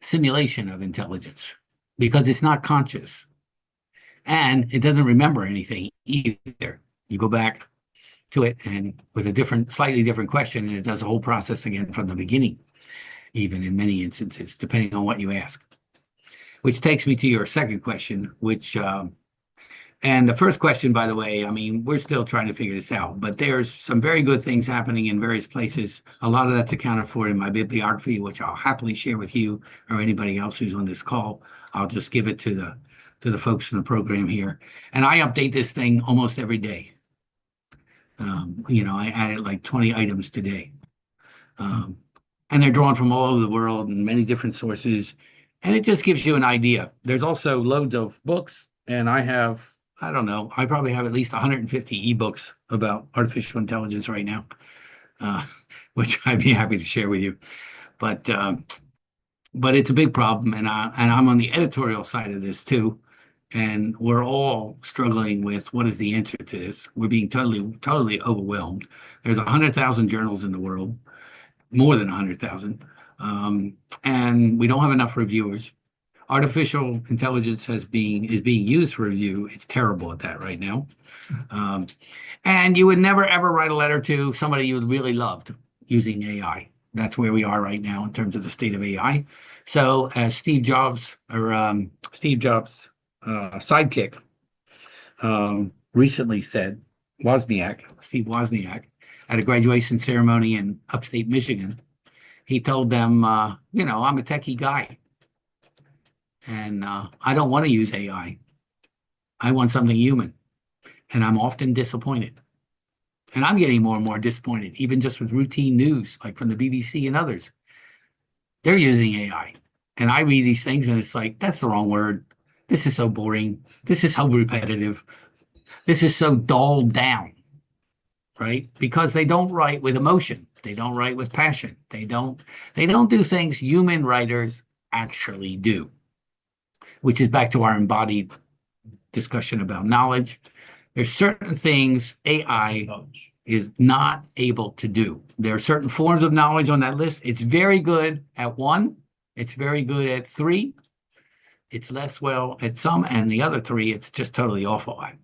Speaker 14: simulation of intelligence because it's not conscious. And it doesn't remember anything either. You go back to it and with a slightly different question, and it does the whole process again from the beginning, even in many instances, depending on what you ask. Which takes me to your second question, and the first question, by the way, I mean, we're still trying to figure this out, but there's some very good things happening in various places. A lot of that's accounted for in my bibliography, which I'll happily share with you or anybody else who's on this call. I'll just give it to the folks in the program here. And I update this thing almost every day. You know, I added like 20 items today. And they're drawn from all over the world and many different sources. And it just gives you an idea. There's also loads of books, and I don't know, I probably have at least 150 ebooks about artificial intelligence right now, which I'd be happy to share with you. But it's a big problem, and I'm on the editorial side of this too. And we're all struggling with what is the answer to this. We're being totally overwhelmed. There's 100,000 journals in the world, more than 100,000, and we don't have enough reviewers. Artificial intelligence is being used for review. It's terrible at that right now. And you would never, ever write a letter to somebody you really loved using AI. That's where we are right now in terms of the state of AI. So as Steve Jobs' sidekick recently said, Steve Wozniak, at a graduation ceremony in upstate Michigan, he told them, you know, I'm a techie guy. And I don't want to use AI. I want something human. And I'm often disappointed. And I'm getting more and more disappointed, even just with routine news, like from the BBC and others. They're using AI. And I read these things and it's like, that's the wrong word. This is so boring. This is so repetitive. This is so dulled down, right? Because they don't write with emotion. They don't write with passion. They don't do things human writers actually do. Which is back to our embodied discussion about knowledge. There's certain things AI is not able to do. There are certain forms of knowledge on that list. It's very good at 1. It's very good at 3. It's less well at some, and the other 3, it's just totally awful at.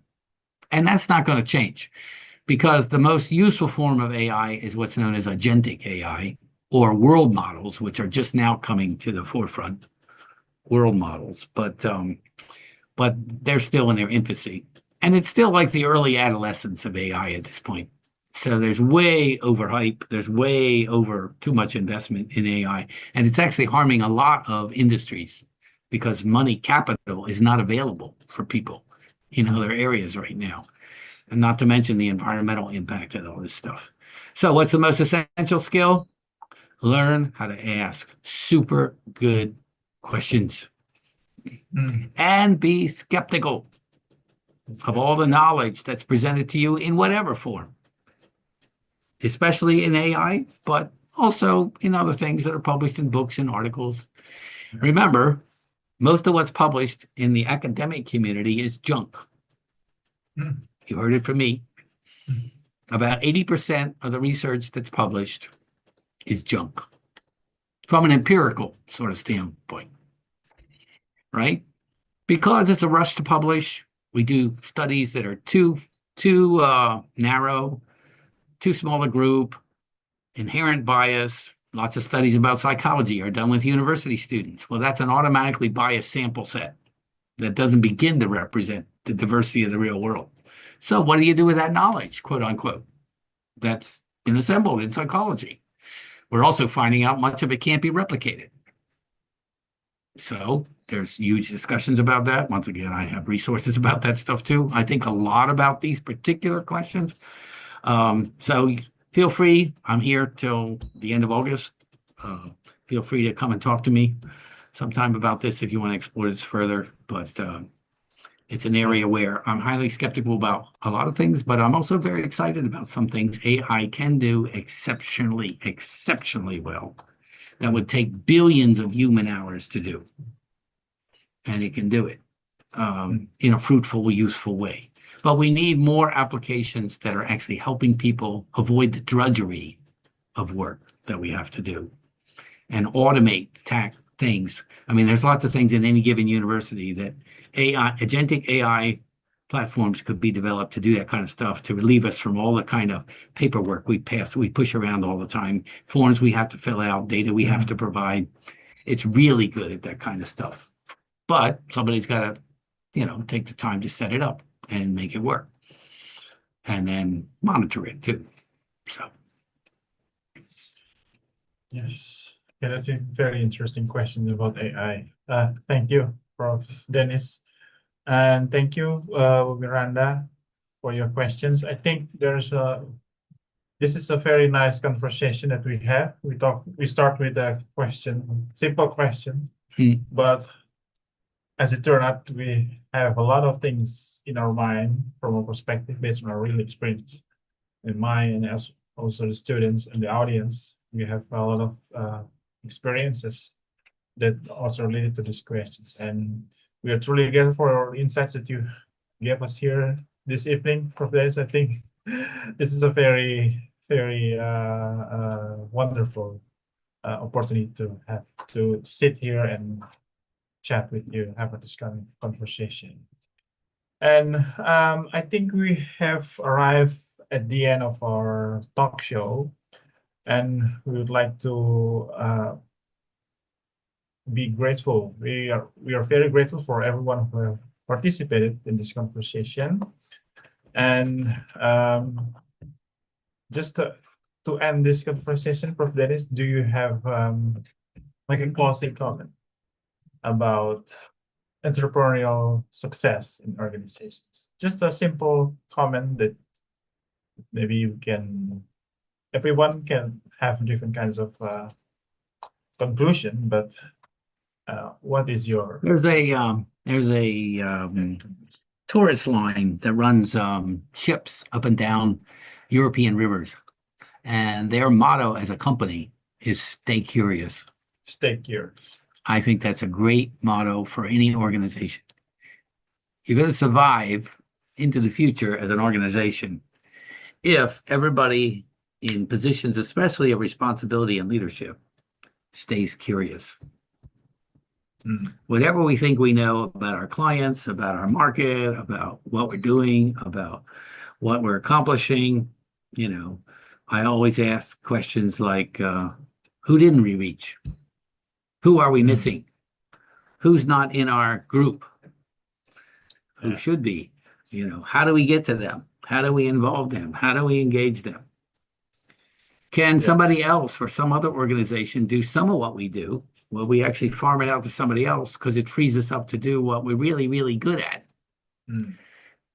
Speaker 14: And that's not going to change because the most useful form of AI is what's known as agentic AI or world models, which are just now coming to the forefront. World models, but they're still in their infancy, and it's still like the early adolescence of AI at this point. So there's way overhype. There's way over too much investment in AI. And it's actually harming a lot of industries because money capital is not available for people in other areas right now. And not to mention the environmental impact of all this stuff. So what's the most essential skill? Learn how to ask super good questions and be skeptical of all the knowledge that's presented to you in whatever form, especially in AI, but also in other things that are published in books and articles. Remember, most of what's published in the academic community is junk. You heard it from me. About 80% of the research that's published is junk from an empirical sort of standpoint, right? Because it's a rush to publish, we do studies that are too narrow, too small a group, inherent bias. Lots of studies about psychology are done with university students. Well, that's an automatically biased sample set that doesn't begin to represent the diversity of the real world. So what do you do with that knowledge, quote unquote? That's been assembled in psychology. We're also finding out much of it can't be replicated. So there's huge discussions about that. Once again, I have resources about that stuff too. I think a lot about these particular questions. So feel free. I'm here till the end of August. Feel free to come and talk to me sometime about this if you want to explore this further. But it's an area where I'm highly skeptical about a lot of things, but I'm also very excited about some things AI can do exceptionally well. That would take billions of human hours to do. And it can do it in a fruitful, useful way. But we need more applications that are actually helping people avoid the drudgery of work that we have to do and automate things. I mean, there's lots of things in any given university that agentic AI platforms could be developed to do that kind of stuff, to relieve us from all the kind of paperwork we push around all the time, forms we have to fill out, data we have to provide. It's really good at that kind of stuff. But somebody's got to, take the time to set it up and make it work. And then monitor it too. So.
Speaker 13: Yes. Yeah, that's a very interesting question about AI. Thank you, Prof. Dennis. And thank you, Miranda, for your questions. I think this is a very nice conversation that we have. We start with a simple question, but as it turned out, we have a lot of things in our mind from a perspective based on our real experience. In mine, and as also the students and the audience, we have a lot of experiences that also related to these questions. And we are truly grateful for your insights that you gave us here this evening, Prof. Dennis. I think this is a very, very wonderful opportunity to have to sit here and chat with you, have a discussion conversation. And I think we have arrived at the end of our talk show, and we would like to be grateful. We are very grateful for everyone who participated in this conversation. And just to end this conversation, Prof. Dennis, do you have like a closing comment about entrepreneurial success in organizations? Just a simple comment that maybe everyone can have different kinds of conclusion, but what is your?
Speaker 14: There's a tourist line that runs ships up and down European rivers, and their motto as a company is "Stay curious."
Speaker 13: Stay curious.
Speaker 14: I think that's a great motto for any organization. You're going to survive into the future as an organization if everybody in positions, especially of responsibility and leadership, stays curious. Whatever we think we know about our clients, about our market, about what we're doing, about what we're accomplishing, I always ask questions like, who didn't we reach? Who are we missing? Who's not in our group? Who should be? How do we get to them? How do we involve them? How do we engage them? can somebody else or some other organization do some of what we do? Well, we actually farm it out to somebody else because it frees us up to do what we're really, really good at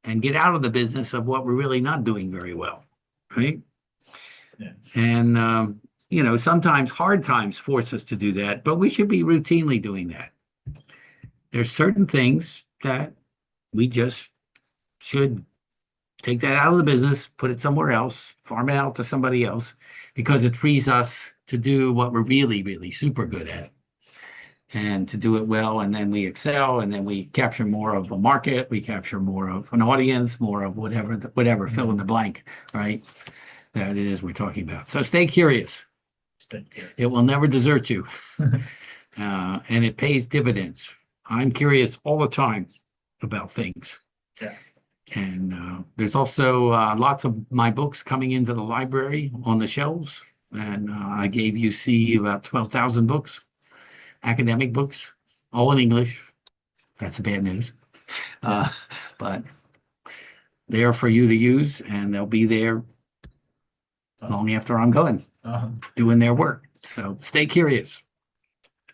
Speaker 14: and get out of the business of what we're really not doing very well, right?
Speaker 13: Yeah.
Speaker 14: And, you know, sometimes hard times force us to do that, but we should be routinely doing that. There's certain things that we just should take that out of the business, put it somewhere else, farm it out to somebody else, because it frees us to do what we're really, really super good at. And to do it well, and then we excel, and then we capture more of a market, we capture more of an audience, more of whatever, fill in the blank, right? That it is we're talking about. So stay curious. It will never desert you. And it pays dividends. I'm curious all the time about things.
Speaker 13: Yeah.
Speaker 14: And there's also lots of my books coming into the library on the shelves. And I gave UC about 12,000 books, academic books, all in English. That's the bad news. But they are for you to use, and they'll be there long after I'm gone, doing their work. So stay curious.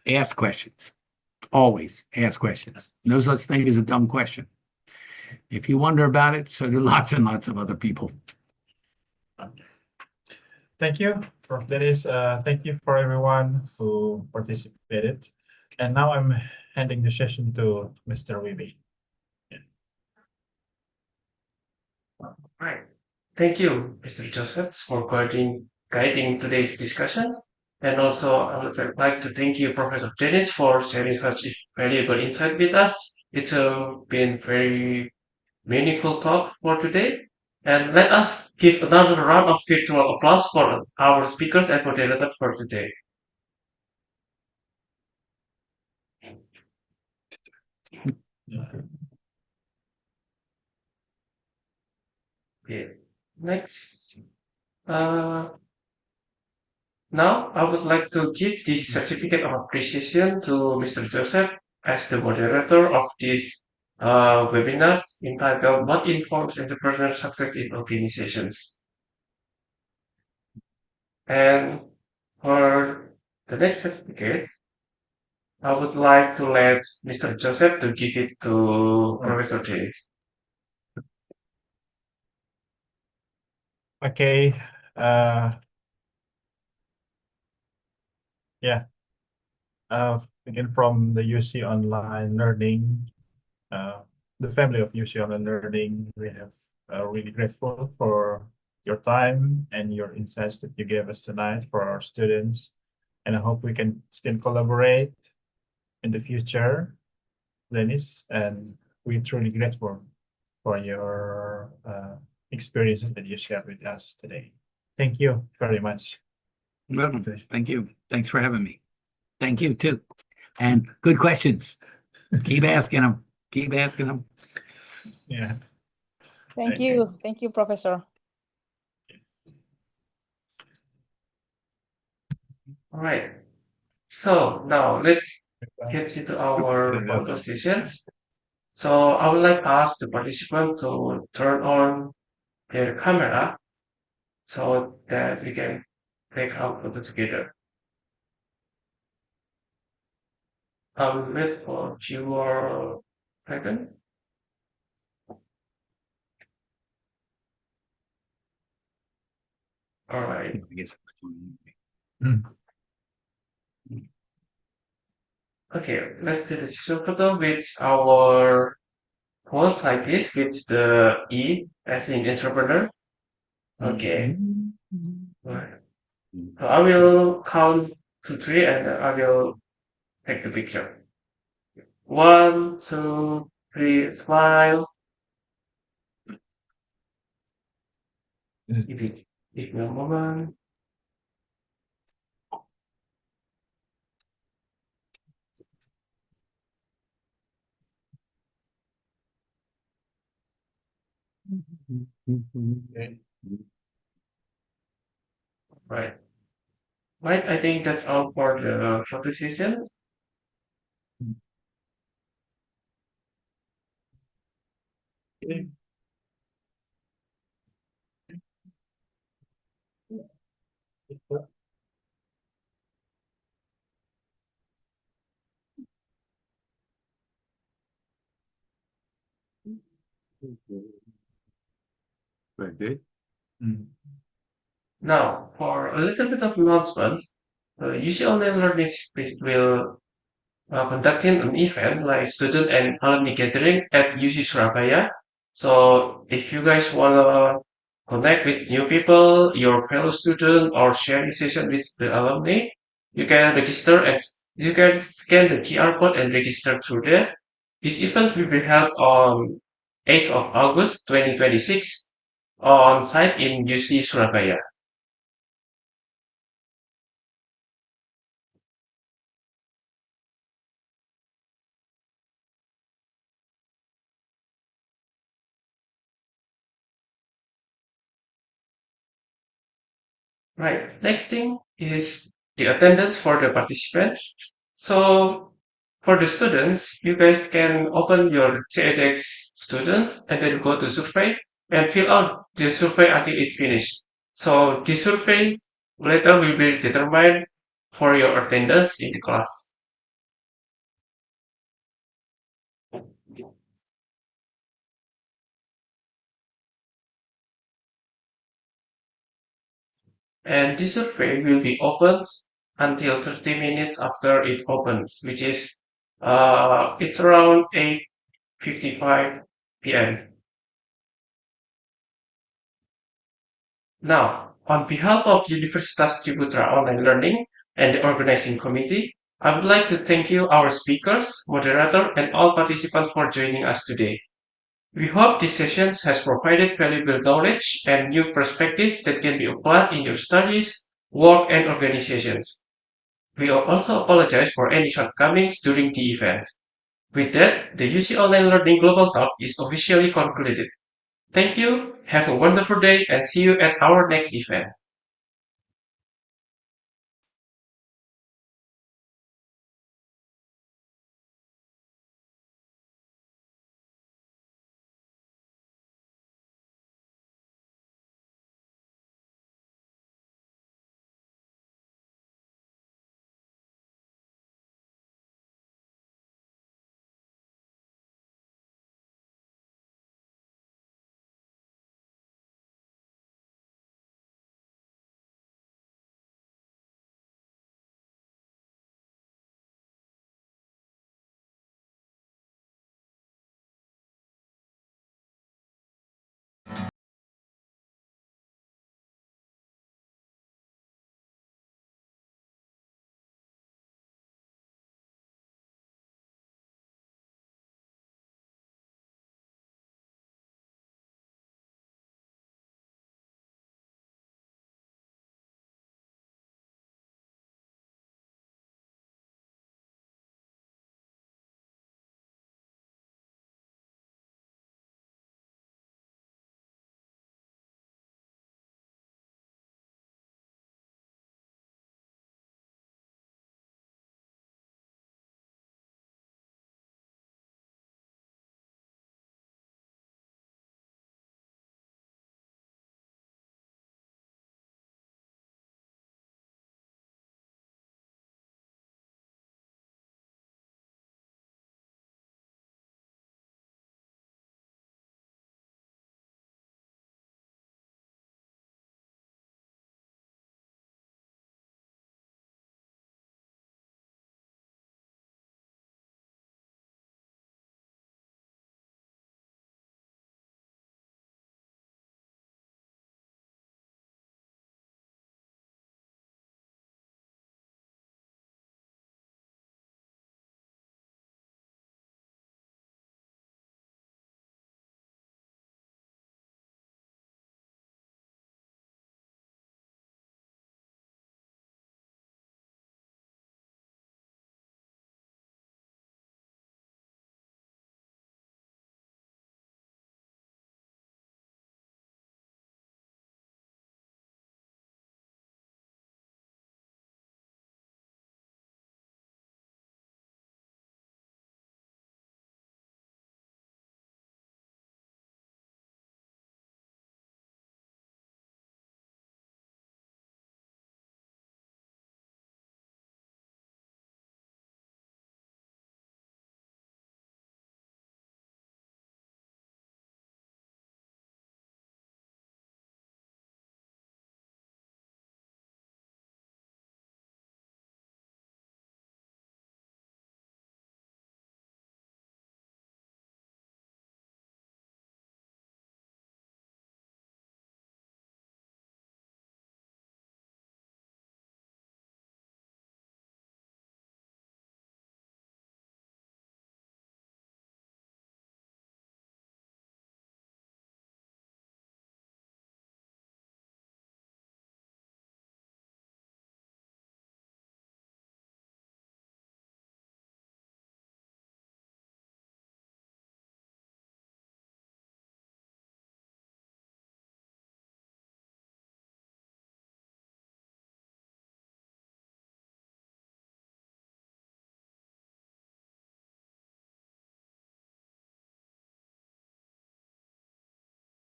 Speaker 14: Ask questions. Always ask questions. No such thing as a dumb question. If you wonder about it, so do lots and lots of other people.
Speaker 13: Thank you, Prof. Dennis. Thank you for everyone who participated. And now I'm handing the session to Mr. Wibi.
Speaker 12: Right. Thank you, Mr. Joseph, for guiding today's discussions. And also, I would like to thank you, Professor Dennis, for sharing such valuable insight with us. It's been very meaningful talk for today. And let us give another round of virtual applause for our speakers and moderator for today. Okay. Next, now I would like to give this certificate of appreciation to Mr. Joseph as the moderator of this webinar entitled "What Informs Entrepreneur Success in Organizations?" And for the next certificate, I would like to let Mr. Joseph to give it to Professor Dennis.
Speaker 13: Okay. Yeah. Again, from the UC Online Learning, the family of UC Online Learning, we have really grateful for your time and your insights that you gave us tonight for our students. And I hope we can still collaborate in the future, Dennis. And we're truly grateful for your experiences that you shared with us today. Thank you very much.
Speaker 14: Welcome. Thank you. Thanks for having me. Thank you too. And good questions. Keep asking them. Keep asking them.
Speaker 13: Yeah.
Speaker 15: Thank you. Thank you, Professor.
Speaker 12: All right. So now let's get into our conversations. So I would like to ask the participants to turn on their camera so that we can take our photo together. I will wait for a few more seconds. All right. Okay, let's do the session photo with our host like this, with the E as in entrepreneur. Okay. Right. So I will count to 3 and I will take the picture. 1, 2, 3, smile. Give me a moment. Right. Right, I think that's all for the photo session.
Speaker 2: Very good.
Speaker 12: Now, for a little bit of announcements, UC Online Learning will conducting an event like student and alumni gathering at UC Surabaya. So if you guys want to connect with new people, your fellow student, or sharing session with the alumni, you can register and you can scan the QR code and register through there. This event will be held on 8th of August 2026 on site in UC Surabaya. Right. Next thing is the attendance for the participants. So for the students, you guys can open your TEDx students and then go to survey and fill out the survey until it finished. So the survey later will be determined for your attendance in the class. And this survey will be opened until 30 minutes after it opens, which is it's around 8:55 p.m. Now, on behalf of Universitas Ciputra Online Learning and the organizing committee, I would like to thank you, our speakers, moderator, and all participants for joining us today. We hope this session has provided valuable knowledge and new perspective that can be applied in your studies, work, and organizations. We also apologize for any shortcomings during the event. With that, the UC Online Learning Global Talk is officially concluded. Thank you, have a wonderful day, and see you at our next event.